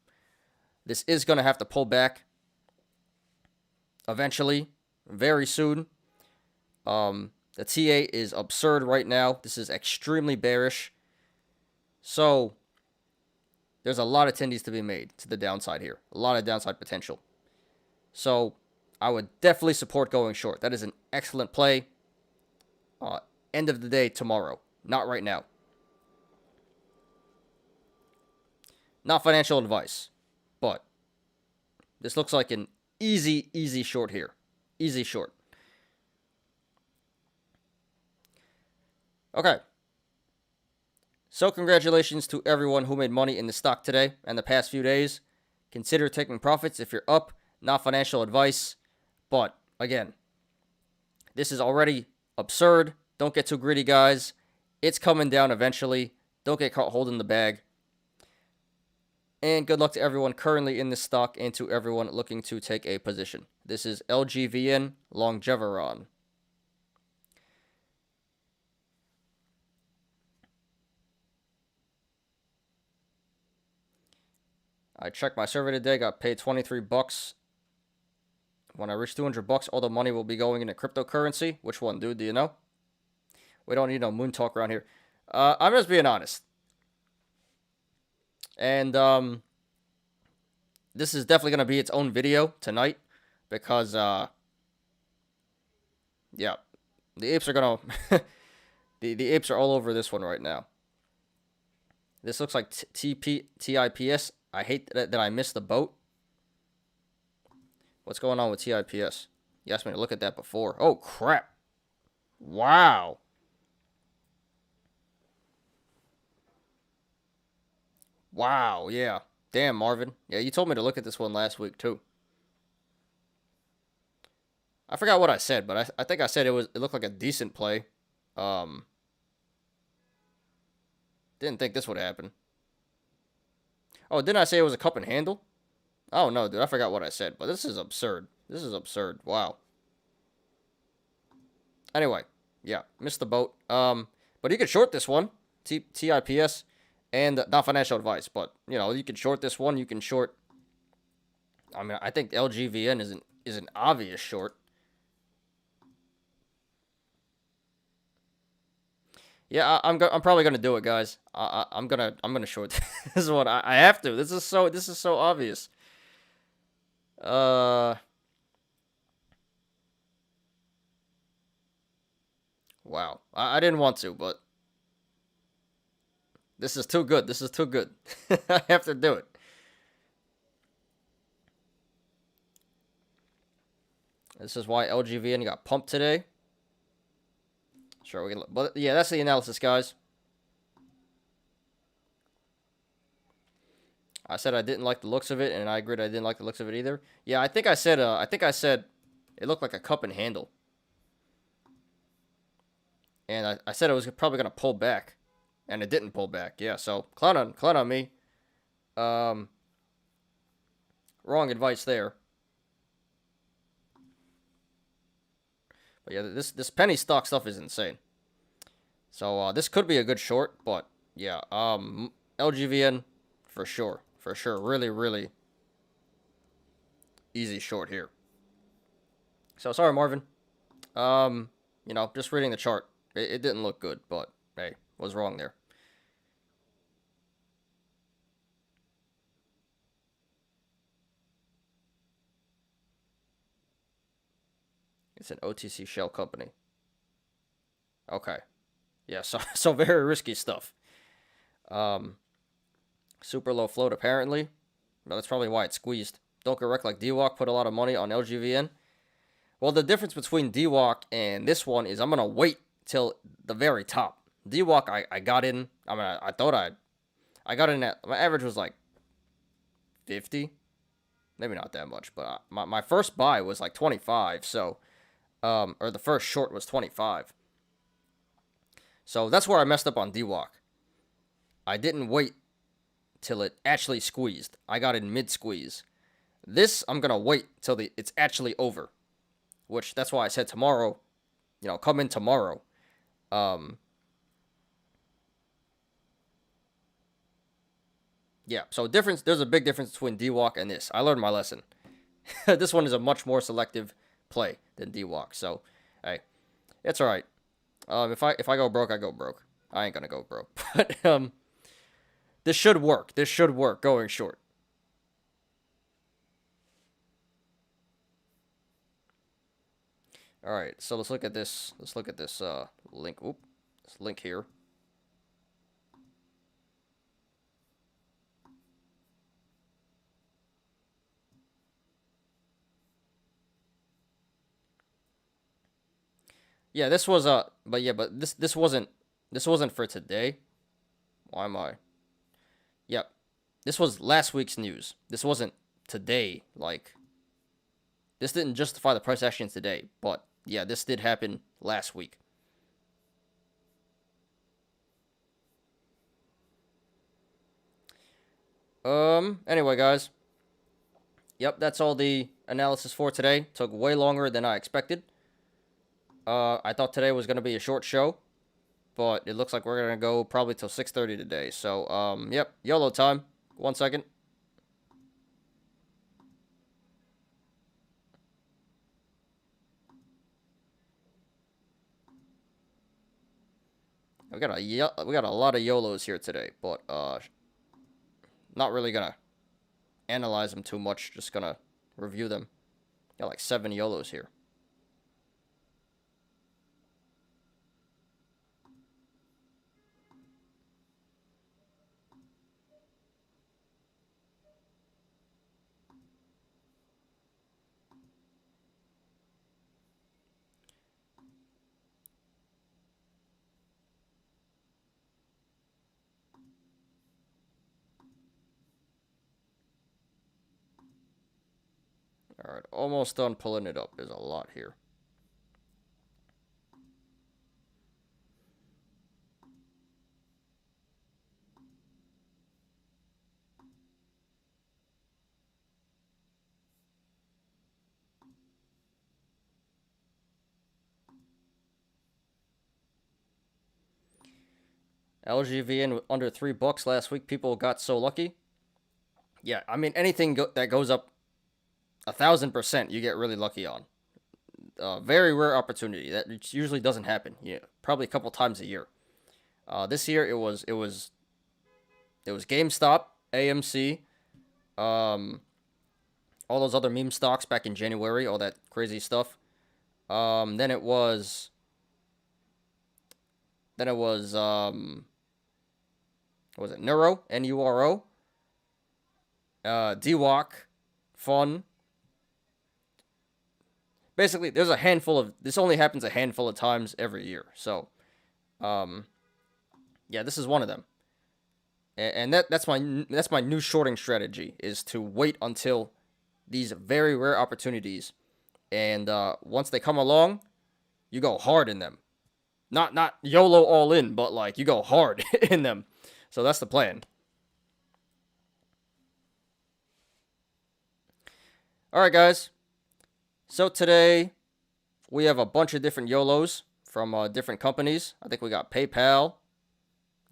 Speaker 1: this is going to have to pull back eventually, very soon. The TA is absurd right now. This is extremely bearish. So, there's a lot of tendies to be made to the downside here. A lot of downside potential. So, I would definitely support going short. That is an excellent play. End of the day tomorrow. Not right now. Not financial advice. But this looks like an easy short here. Easy short. Okay. So congratulations to everyone who made money in the stock today and the past few days. Consider taking profits if you're up. Not financial advice. But, again, this is already absurd. Don't get too greedy, guys. It's coming down eventually. Don't get caught holding the bag. And good luck to everyone currently in this stock and to everyone looking to take a position. This is LGVN Longeveron. I checked my survey today, got paid $23. When I reach $200, all the money will be going into cryptocurrency. Which one, dude? Do you know? We don't need no moon talk around here. I'm just being honest. And this is definitely going to be its own video tonight. Because, yeah. The apes are going to... the apes are all over this one right now. This looks like TIPS. I hate that I missed the boat. What's going on with TIPS? You asked me to look at that before. Oh, crap. Wow. Wow, yeah. Damn, Marvin. Yeah, you told me to look at this one last week, too. I forgot what I said, but I think I said it looked like a decent play. Didn't think this would happen. Oh, didn't I say it was a cup and handle? Oh, no, dude, I forgot what I said, but this is absurd. This is absurd. Wow. Anyway, yeah, missed the boat. But you could short this one, TIPS, and not financial advice, but, you know, you can short this one. You can short, I mean, I think LGVN is an obvious short. Yeah, I'm probably gonna do it, guys. I'm gonna short this one. I have to. This is so obvious. Uh, wow. I didn't want to, but this is too good. This is too good. I have to do it. This is why LGVN got pumped today. Sure, we can. But yeah, that's the analysis, guys. I said I didn't like the looks of it, and I agreed I didn't like the looks of it either. Yeah, I think I said. It looked like a cup and handle, and I said it was probably gonna pull back, and it didn't pull back. Yeah, so clown on me. Wrong advice there. But yeah, this penny stock stuff is insane. So this could be a good short, but yeah, LGVN for sure, really, really easy short here. So sorry, Marvin. You know, just reading the chart, it didn't look good, but hey, was wrong there. It's an OTC shell company. Okay. Yeah, so very risky stuff. Super low float apparently. Well, that's probably why it squeezed. Don't go wreck like DWALK put a lot of money on LGVN. Well, the difference between DWALK and this one is I'm gonna wait till the very top. DWALK I got in. I mean I thought I got in at my average was like 50. Maybe not that much, but my first buy was like 25. So or the first short was 25. So that's where I messed up on DWALK. I didn't wait till it actually squeezed. I got in mid squeeze. This I'm gonna wait till it's actually over, which that's why I said tomorrow. You know, come in tomorrow. Yeah. So there's a big difference between DWALK and this. I learned my lesson. This one is a much more selective play than DWALK. So hey, it's all right. If I go broke, I go broke. I ain't gonna go broke, but this should work. This should work going short. All right, so let's look at this. Let's look at this link. Oop, this link here. Yeah, this was but this wasn't for today. Why am I? Yep, this was last week's news. This wasn't today. Like, this didn't justify the price action today, but yeah, this did happen last week. Anyway, guys. Yep, that's all the analysis for today. Took way longer than I expected. I thought today was gonna be a short show, but it looks like we're gonna go probably till 6:30 today. So, yep, YOLO time. 1 second. We got a lot of YOLOs here today, but not really gonna analyze them too much. Just gonna review them. Got like 7 YOLOs here. Alright, almost done pulling it up. There's a lot here. LGVN under $3 last week. People got so lucky. Yeah, I mean, anything that goes up 1,000%, you get really lucky on. Very rare opportunity that usually doesn't happen. Yeah, probably a couple times a year. This year it was GameStop, AMC, all those other meme stocks back in January, all that crazy stuff. Then it was what was it Neuro, NURO, DWOC, Fun. Basically, there's a handful of this only happens a handful of times every year. So, yeah, this is one of them. And that's my new shorting strategy is to wait until these very rare opportunities, and once they come along, you go hard in them. Not YOLO all in, but like you go hard in them. So that's the plan. All right, guys. So today we have a bunch of different YOLOs from different companies. I think we got PayPal,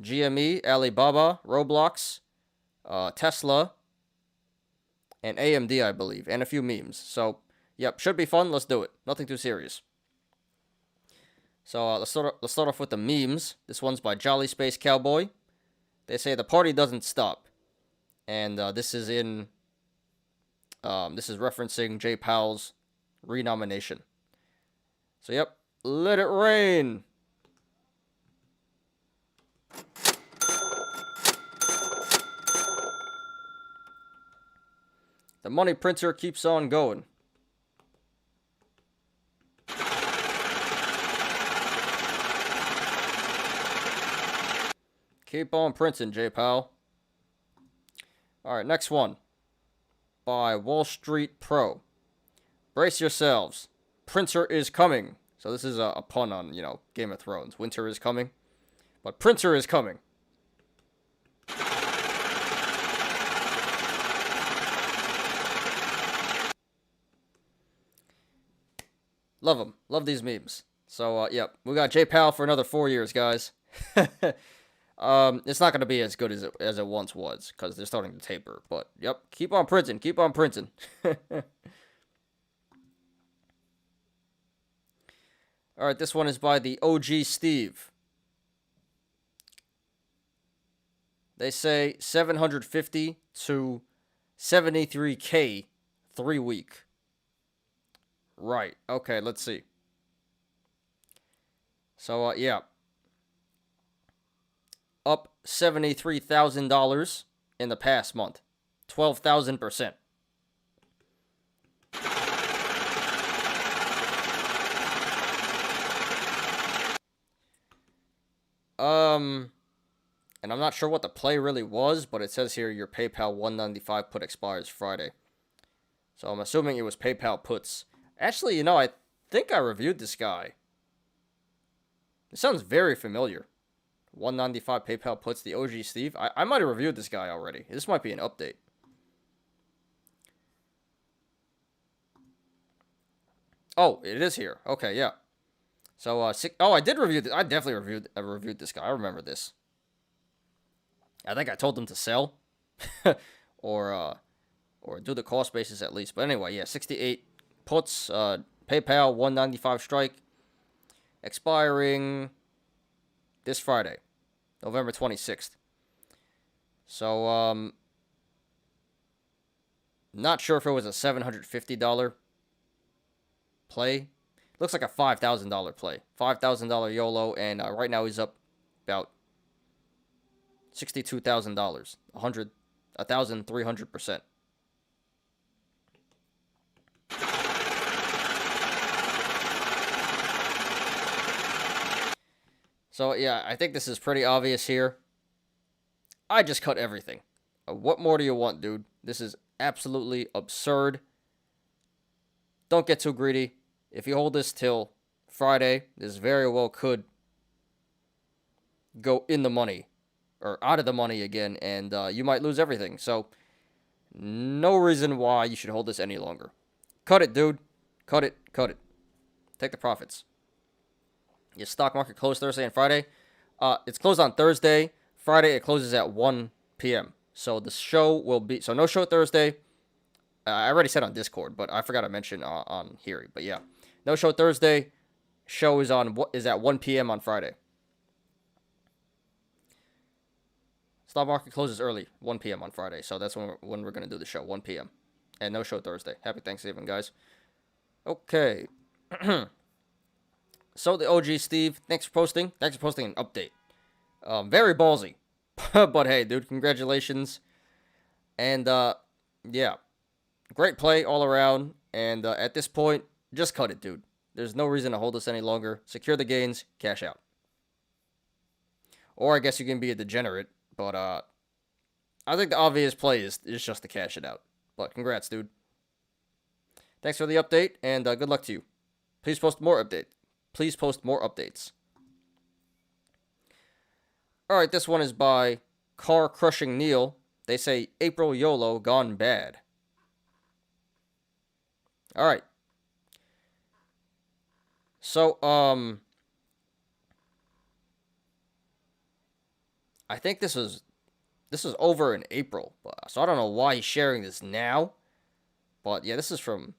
Speaker 1: GME, Alibaba, Roblox, Tesla, and AMD, I believe, and a few memes. So, yep, should be fun. Let's do it. Nothing too serious. So let's start off with the memes. This one's by Jolly Space Cowboy. They say the party doesn't stop, and this is referencing Jay Powell's renomination. So, yep, let it rain. The money printer keeps on going. Keep on printing, Jay Powell. Alright, next one. By Wall Street Pro. Brace yourselves. Printer is coming. So this is a pun on, Game of Thrones. Winter is coming. But printer is coming. Love them. Love these memes. So, yep. We got Jay Powell for another 4 years, guys. It's not going to be as good as it once was, because they're starting to taper. But, yep. Keep on printing. Keep on printing. Alright, this one is by the OG Steve. They say 750 to 73K 3 week. Right. Okay, let's see. So, yeah. Up $73,000 in the past month. 12,000%. And I'm not sure what the play really was, but it says here your PayPal 195 put expires Friday. So I'm assuming it was PayPal puts. Actually, I think I reviewed this guy. It sounds very familiar. 195 PayPal puts, the OG Steve. I might have reviewed this guy already. This might be an update. Oh, it is here. Okay, yeah. So, I did review this. I definitely reviewed this guy. I remember this. I think I told them to sell. or do the cost basis at least. But anyway, yeah, 68 puts, PayPal 195 strike, expiring this Friday, November 26th. So, not sure if it was a $750 play. Looks like a $5,000 play. $5,000 YOLO, and right now he's up about $62,000. 1,300%. So, yeah, I think this is pretty obvious here. I just cut everything. What more do you want, dude? This is absolutely absurd. don't get too greedy. If you hold this till Friday, this very well could go in the money or out of the money again, and you might lose everything. So, no reason why you should hold this any longer. Cut it, dude. Cut it. Cut it. Take the profits. Your stock market closed Thursday and Friday. It's closed on Thursday. Friday, it closes at 1 p.m. So, the show will be... So, no show Thursday. I already said on Discord, but I forgot to mention on here. But, yeah. No show Thursday. Show is at 1 p.m. on Friday. Stock market closes early, 1 p.m. on Friday. So that's when we're going to do the show, 1 p.m. And no show Thursday. Happy Thanksgiving, guys. Okay. So the OG Steve, thanks for posting. Thanks for posting an update. Very ballsy. But hey, dude, congratulations. And, yeah. Great play all around. And at this point, just cut it, dude. There's no reason to hold this any longer. Secure the gains, cash out. Or I guess you can be a degenerate. But I think the obvious play is just to cash it out. But congrats, dude. Thanks for the update, and good luck to you. Please post more updates. Please post more updates. Alright, this one is by Car Crushing Neil. They say April YOLO gone bad. Alright. So, I think this was over in April, so I don't know why he's sharing this now. But yeah, this is from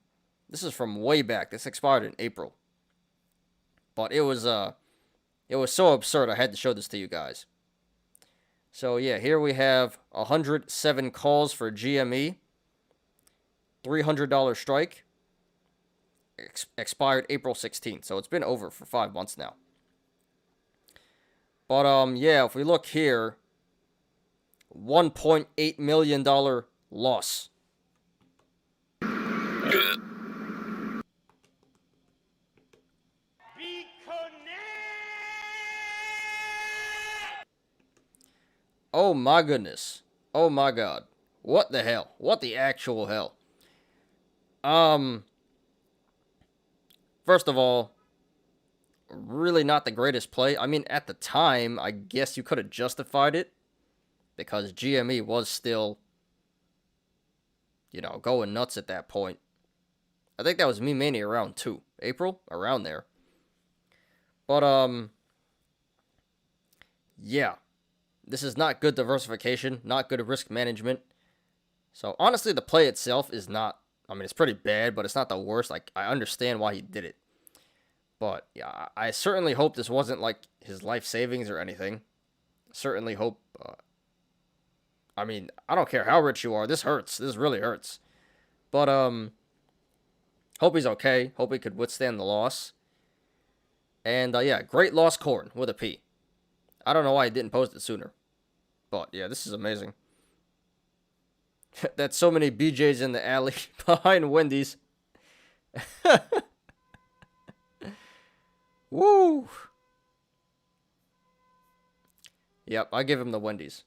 Speaker 1: way back. This expired in April. But it was so absurd I had to show this to you guys. So yeah, here we have 107 calls for GME, $300 strike. Expired April 16th, so it's been over for 5 months now. But, yeah, if we look here, $1.8 million loss. Oh my goodness. Oh my god. What the hell? What the actual hell? First of all, really not the greatest play. I mean, at the time, I guess you could have justified it because GME was still, going nuts at that point. I think that was me mainly around 2 April, around there. But, yeah. This is not good diversification, not good risk management. So, honestly, the play itself is not, it's pretty bad, but it's not the worst. Like, I understand why he did it. But, yeah, I certainly hope this wasn't, like, his life savings or anything. Certainly hope, I don't care how rich you are. This hurts. This really hurts. But, hope he's okay. Hope he could withstand the loss. And, yeah, great lost corn with a P. I don't know why he didn't post it sooner. But, yeah, this is amazing. That's so many BJs in the alley behind Wendy's. Woo! Yep, I give him the Wendy's.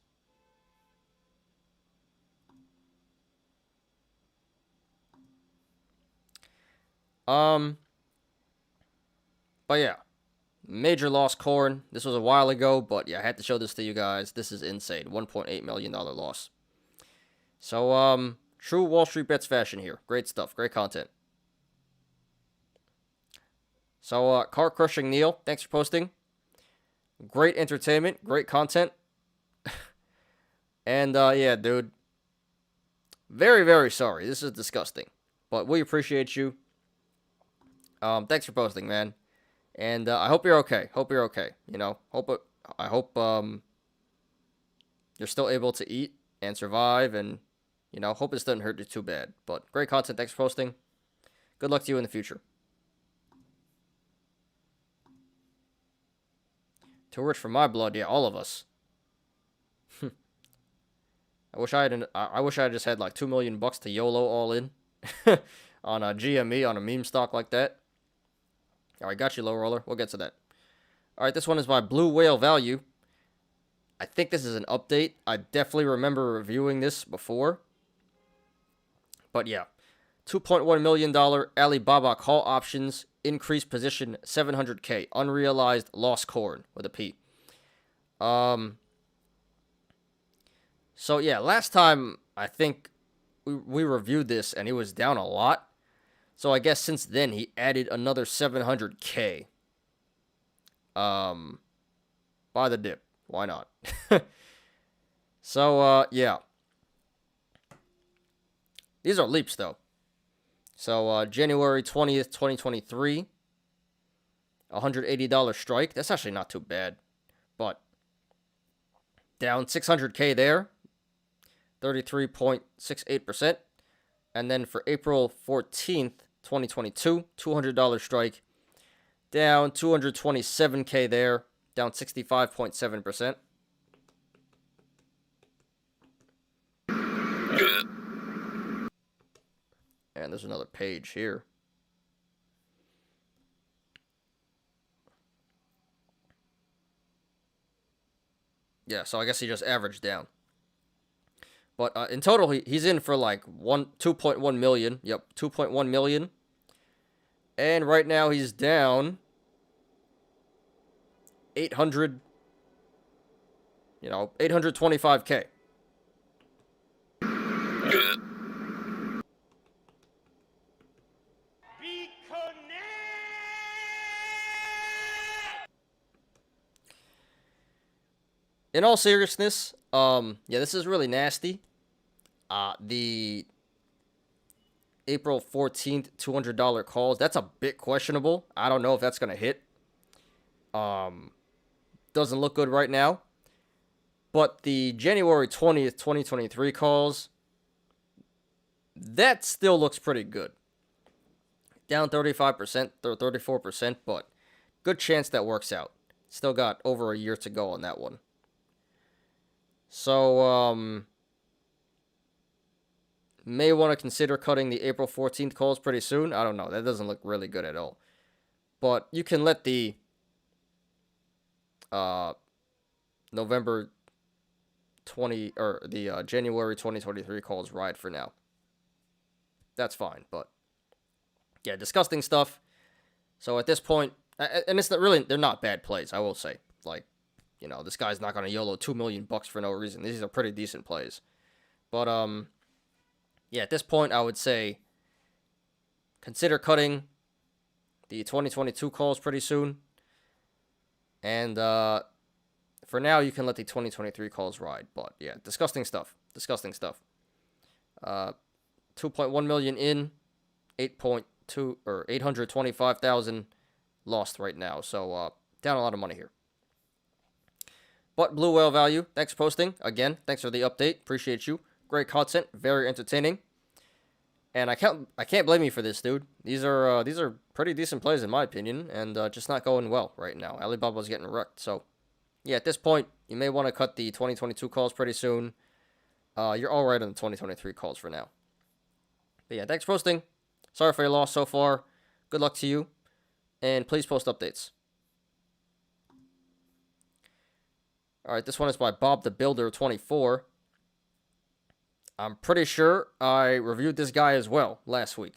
Speaker 1: But yeah. Major loss corn. This was a while ago, but yeah, I had to show this to you guys. This is insane. $1.8 million loss. So, true Wall Street Bets fashion here. Great stuff. Great content. So, Car Crushing Neil, thanks for posting. Great entertainment. Great content. And, yeah, dude. Very, very sorry. This is disgusting. But we appreciate you. Thanks for posting, man. And I hope you're okay. Hope you're okay. I hope you're still able to eat and survive, and hope this doesn't hurt you too bad. But great content. Thanks for posting. Good luck to you in the future. Too rich for my blood. Yeah, all of us. I wish I just had like $2 million to YOLO all in on a GME on a meme stock like that. All right, got you, low roller. We'll get to that. All right, this one is by Blue Whale Value. I think this is an update. I definitely remember reviewing this before. But yeah, $2.1 million Alibaba call options, increased position 700K, unrealized lost corn with a P. So yeah, last time I think we reviewed this and he was down a lot. So I guess since then he added another 700K. Buy the dip. Why not? So yeah. These are leaps though. So January 20th, 2023, $180 strike. That's actually not too bad. But down 600K there, 33.68%. And then for April 14th, 2022, $200 strike, down 227K there, down 65.7%. And there's another page here. Yeah, so I guess he just averaged down. But in total, he's in for like 2.1 million. Yep, 2.1 million. And right now he's down 825K. In all seriousness, yeah, this is really nasty. The April 14th $200 calls, that's a bit questionable. I don't know if that's gonna hit. Doesn't look good right now. But the January 20th, 2023 calls, that still looks pretty good. Down 35% or 34%, but good chance that works out. Still got over a year to go on that one. So, may want to consider cutting the April 14th calls pretty soon. I don't know. That doesn't look really good at all. But you can let the November 20 or the January 2023 calls ride for now. That's fine, but yeah, disgusting stuff. So at this point, and it's not really, they're not bad plays, I will say. Like, you know, this guy's not going to YOLO $2 million for no reason. These are pretty decent plays. But yeah, at this point, I would say consider cutting the 2022 calls pretty soon. And for now, you can let the 2023 calls ride. But yeah, disgusting stuff. Disgusting stuff. 2.1 million in, 8.2 or 825,000 lost right now. So down a lot of money here. But Blue Whale Value, thanks for posting. Again, thanks for the update. Appreciate you. Great content, very entertaining. And I can't blame you for this, dude. These are pretty decent plays in my opinion, and just not going well right now. Alibaba's getting wrecked. So yeah, at this point, you may want to cut the 2022 calls pretty soon. You're all right on the 2023 calls for now. But yeah, thanks for posting. Sorry for your loss so far. Good luck to you, and please post updates. All right, this one is by Bob the Builder 24. I'm pretty sure I reviewed this guy as well last week.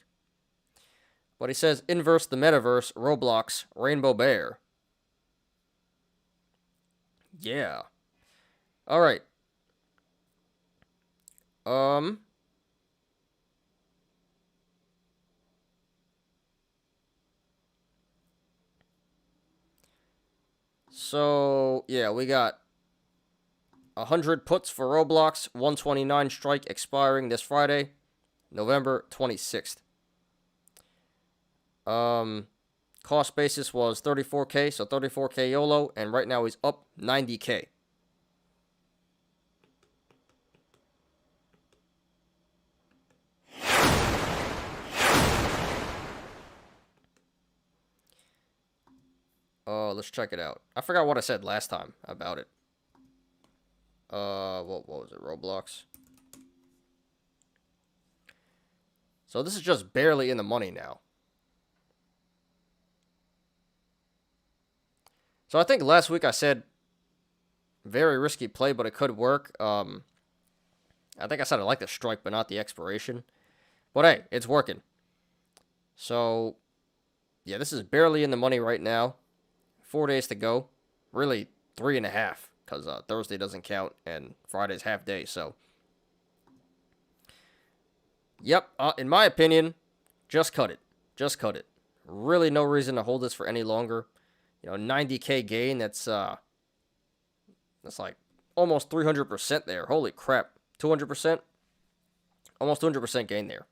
Speaker 1: But he says, Inverse the Metaverse, Roblox, Rainbow Bear. Yeah. All right. So, yeah, we got 100 puts for Roblox, 129 strike expiring this Friday, November 26th. Cost basis was 34K, so 34K YOLO, and right now he's up 90K. Let's check it out. I forgot what I said last time about it. What was it? Roblox. So this is just barely in the money now. So I think last week I said very risky play, but it could work. I think I said I like the strike, but not the expiration. But hey, it's working. So, yeah, this is barely in the money right now. 4 days to go. Really, 3.5, because Thursday doesn't count, and Friday's half day, so. Yep, in my opinion, just cut it. Just cut it. Really no reason to hold this for any longer. 90K gain, that's like almost 300% there. Holy crap. 200%? Almost 200% gain there.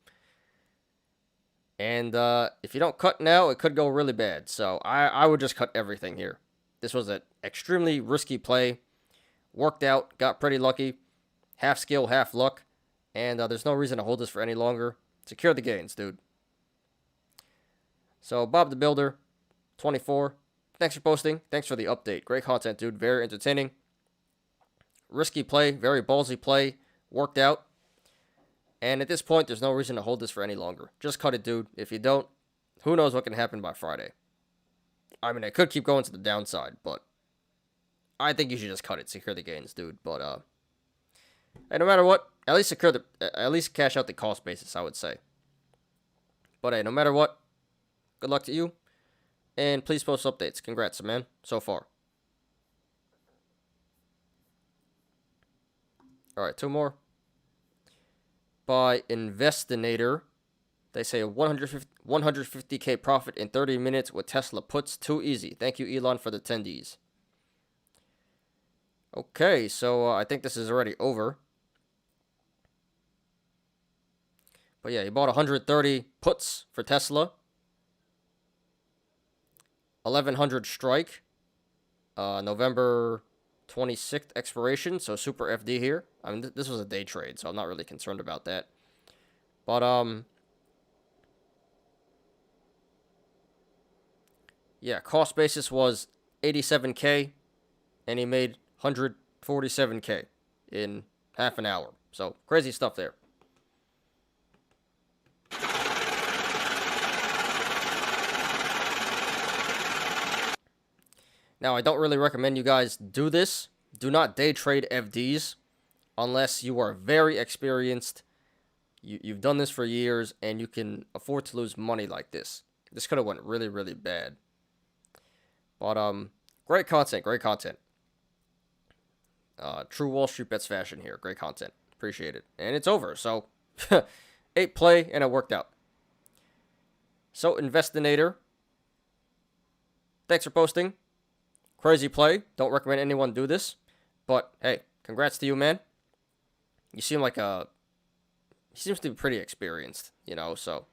Speaker 1: And if you don't cut now, it could go really bad. So I would just cut everything here. This was an extremely risky play. Worked out, got pretty lucky. Half skill, half luck. And there's no reason to hold this for any longer. Secure the gains, dude. So Bob the Builder, 24. Thanks for posting. Thanks for the update. Great content, dude. Very entertaining. Risky play, very ballsy play. Worked out. And at this point, there's no reason to hold this for any longer. Just cut it, dude. If you don't, who knows what can happen by Friday. I mean, it could keep going to the downside, but I think you should just cut it. Secure the gains, dude. But and no matter what, at least cash out the cost basis, I would say. But hey, no matter what, good luck to you. And please post updates. Congrats, man, so far. Alright, 2 more. By Investinator, they say 150K profit in 30 minutes with Tesla puts. Too easy. Thank you, Elon, for the attendees. Okay, so I think this is already over. But yeah, he bought 130 puts for Tesla. 1100 strike. November 26th expiration, so super FD here. I mean, this was a day trade, so I'm not really concerned about that. But, yeah, cost basis was 87K, and he made 147K in half an hour. So, crazy stuff there. Now, I don't really recommend you guys do this. Do not day trade FDs unless you are very experienced. You've done this for years, and you can afford to lose money like this. This could have went really, really bad. But, great content, great content. True Wall Street Bets fashion here. Great content. Appreciate it. And it's over, so 8 play, and it worked out. So, Investinator, thanks for posting. Crazy play. Don't recommend anyone do this. But, hey, congrats to you, man. You seem like he seems to be pretty experienced, so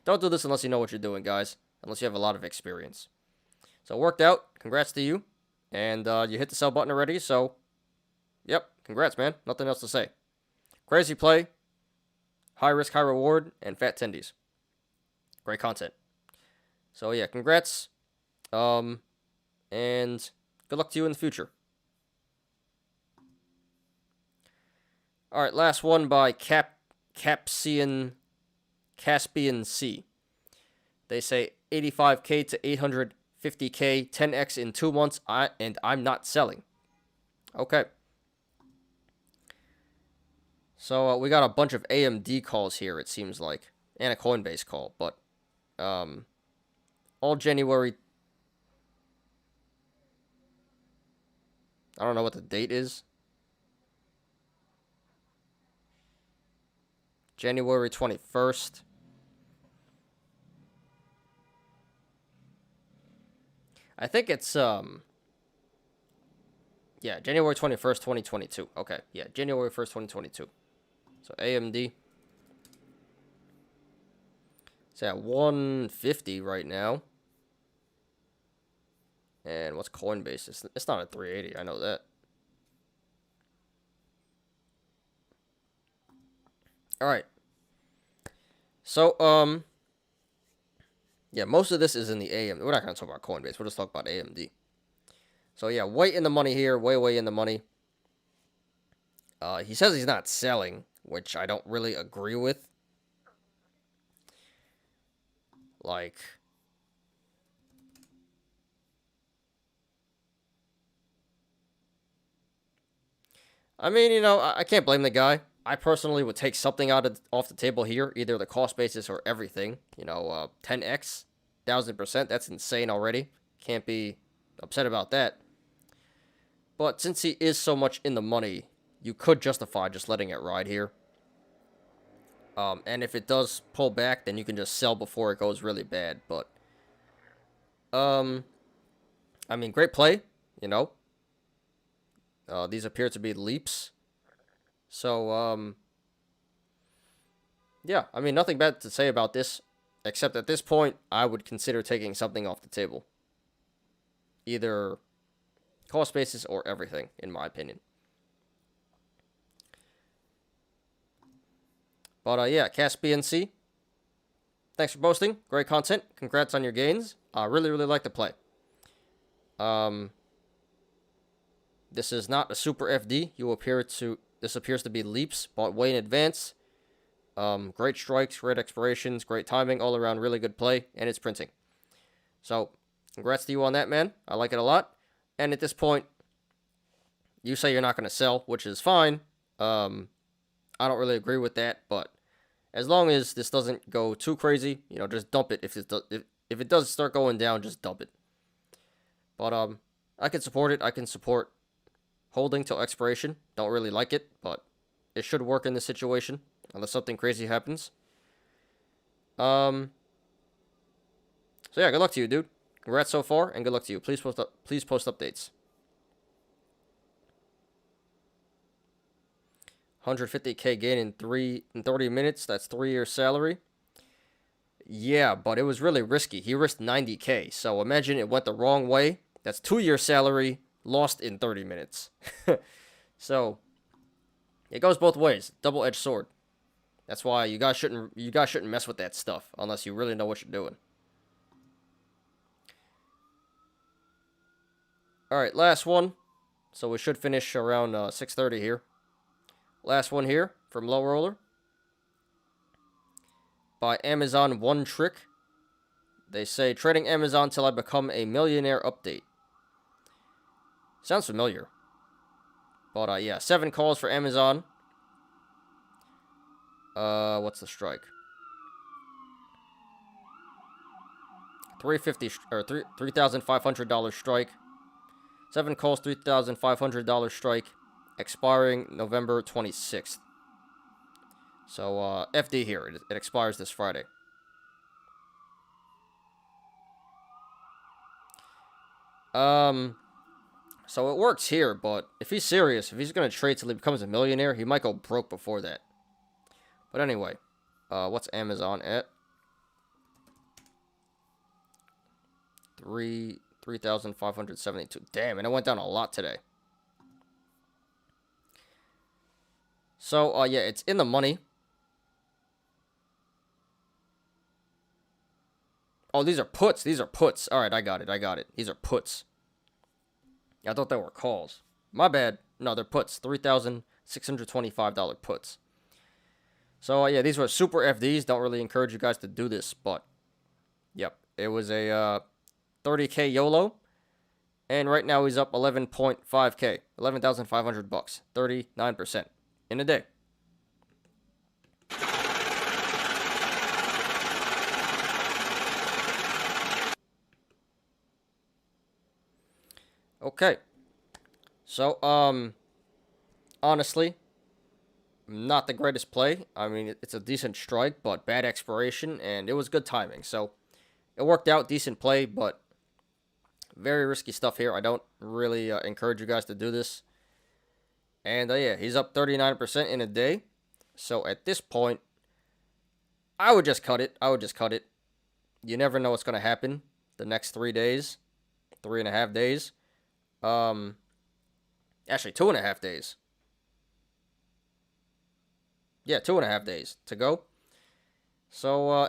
Speaker 1: don't do this unless you know what you're doing, guys. Unless you have a lot of experience. So, it worked out. Congrats to you. And you hit the sell button already, so, yep, congrats, man. Nothing else to say. Crazy play. High risk, high reward, and fat tendies. Great content. So, yeah, congrats. And good luck to you in the future. Alright, last one by Caspian C. They say 85K to 850K, 10x in 2 months, and I'm not selling. Okay. So we got a bunch of AMD calls here, it seems like, and a Coinbase call, but all January. I don't know what the date is. January 21st. I think it's, yeah, January 21st, 2022. Okay, yeah, January 1st, 2022. So AMD. It's at 150 right now. And what's Coinbase? It's not at 380. I know that. All right. So, yeah, most of this is in the AMD. We're not going to talk about Coinbase. We'll just talk about AMD. So, yeah, way in the money here. Way in the money. He says he's not selling, which I don't really agree with. Like, I mean, I can't blame the guy. I personally would take something off the table here, either the cost basis or everything. 10x, 1000%. That's insane already. Can't be upset about that. But since he is so much in the money, you could justify just letting it ride here. And if it does pull back, then you can just sell before it goes really bad. But, I mean, great play, These appear to be leaps. So, yeah, I mean, nothing bad to say about this, except at this point, I would consider taking something off the table. Either cost basis or everything, in my opinion. But, yeah, CASPNC, thanks for posting. Great content. Congrats on your gains. I really, really like the play. This is not a super FD. This appears to be leaps, bought way in advance. Great strikes, great expirations, great timing, all around really good play, and it's printing. So, congrats to you on that, man. I like it a lot. And at this point, you say you're not going to sell, which is fine. I don't really agree with that, but as long as this doesn't go too crazy, just dump it. If it does start going down, just dump it. But I can support it. I can support holding till expiration. Don't really like it, but it should work in this situation unless something crazy happens. So yeah, good luck to you, dude. Congrats so far, and good luck to you. Please post updates. 150K gain in 30 minutes. That's 3-year salary. Yeah, but it was really risky. He risked 90K. So imagine it went the wrong way. That's 2-year salary lost in 30 minutes. So it goes both ways. Double-edged sword. That's why you guys shouldn't mess with that stuff unless you really know what you're doing. All right, last one. So we should finish around 6:30 here. Last one here from Low Roller by Amazon One Trick. They say, trading Amazon till I become a millionaire update. Sounds familiar. But, yeah, 7 calls for Amazon. What's the strike? $3,500 strike. 7 calls, $3,500 strike. Expiring November 26th. So, FD here. It expires this Friday. So it works here, but if he's serious, if he's going to trade till he becomes a millionaire, he might go broke before that. But anyway, what's Amazon at? 3,572. Damn, and it went down a lot today. So, yeah, it's in the money. Oh, these are puts. These are puts. All right, I got it. These are puts. I thought they were calls. My bad. No, they're puts. $3,625 puts. So, yeah, these were super FDs. Don't really encourage you guys to do this, but, yep. It was a 30K YOLO, and right now he's up 11.5K. 11,500 bucks. 39%. In a day. Okay. So, honestly, not the greatest play. I mean, it's a decent strike, but bad expiration, and it was good timing. So, it worked out, decent play, but very risky stuff here. I don't really encourage you guys to do this. And, yeah, he's up 39% in a day. So, at this point, I would just cut it. You never know what's going to happen the next 3 days. 3.5 days. Actually, 2.5 days. Yeah, 2.5 days to go. So,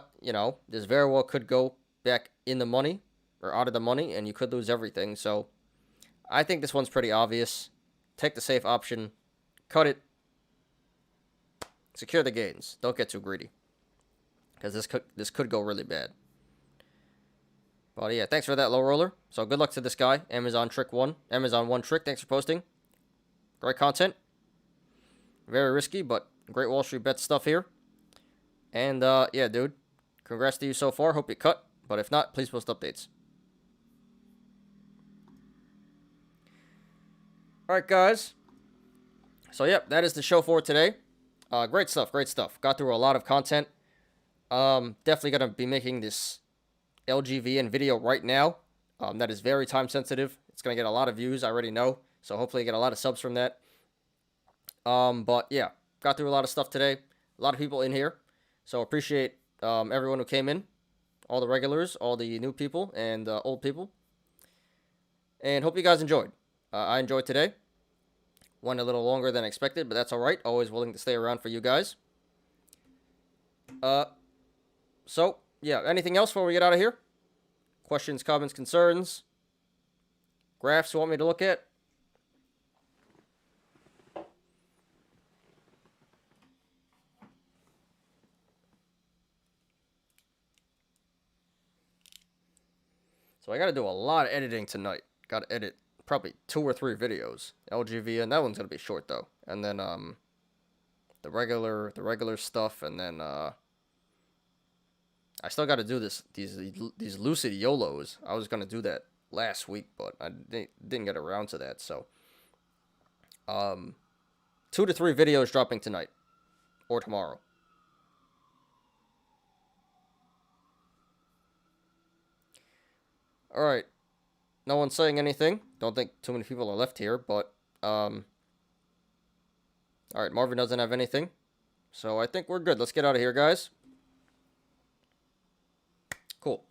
Speaker 1: this very well could go back in the money or out of the money, and you could lose everything. So, I think this one's pretty obvious. Take the safe option, cut it, secure the gains. Don't get too greedy, because this could go really bad. But yeah, thanks for that, Low Roller. So good luck to this guy, Amazon One Trick. Thanks for posting. Great content. Very risky, but Great Wall Street bet stuff here. And, yeah, dude. Congrats to you so far. Hope you cut. But if not, please post updates. Alright, guys. So, yep, that is the show for today. Great stuff, great stuff. Got through a lot of content. Definitely going to be making this LGVN video right now. That is very time sensitive. It's going to get a lot of views, I already know. So hopefully I get a lot of subs from that. But yeah, got through a lot of stuff today. A lot of people in here. So appreciate everyone who came in. All the regulars, all the new people, and old people. And hope you guys enjoyed. I enjoyed today. Went a little longer than expected, but that's alright. Always willing to stay around for you guys. So, yeah, anything else before we get out of here? Questions, comments, concerns? Graphs you want me to look at? So I gotta do a lot of editing tonight. Gotta edit probably 2 or 3 videos. LGVN, that one's gonna be short though. And then the regular stuff, and then I still gotta do these lucid Yolos. I was gonna do that last week, but I didn't get around to that. So 2 to 3 videos dropping tonight or tomorrow. Alright. No one's saying anything. Don't think too many people are left here, but alright, Marvin doesn't have anything. So I think we're good. Let's get out of here, guys. Cool.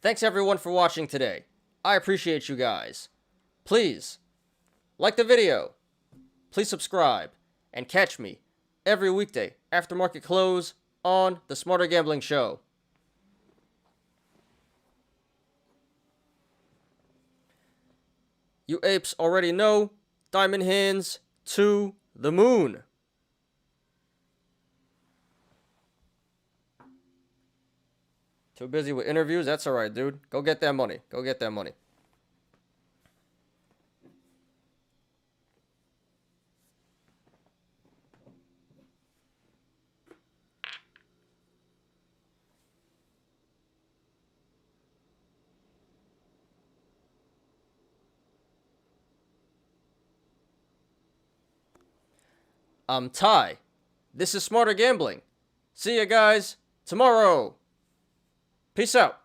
Speaker 1: Thanks everyone for watching today. I appreciate you guys. Please like the video. Please subscribe and catch me every weekday after market close on the Smarter Gambling Show. You apes already know, diamond hands to the moon. Too busy with interviews? That's alright, dude. Go get that money. Go get that money. I'm Ty. This is Smarter Gambling. See you guys tomorrow. Peace out.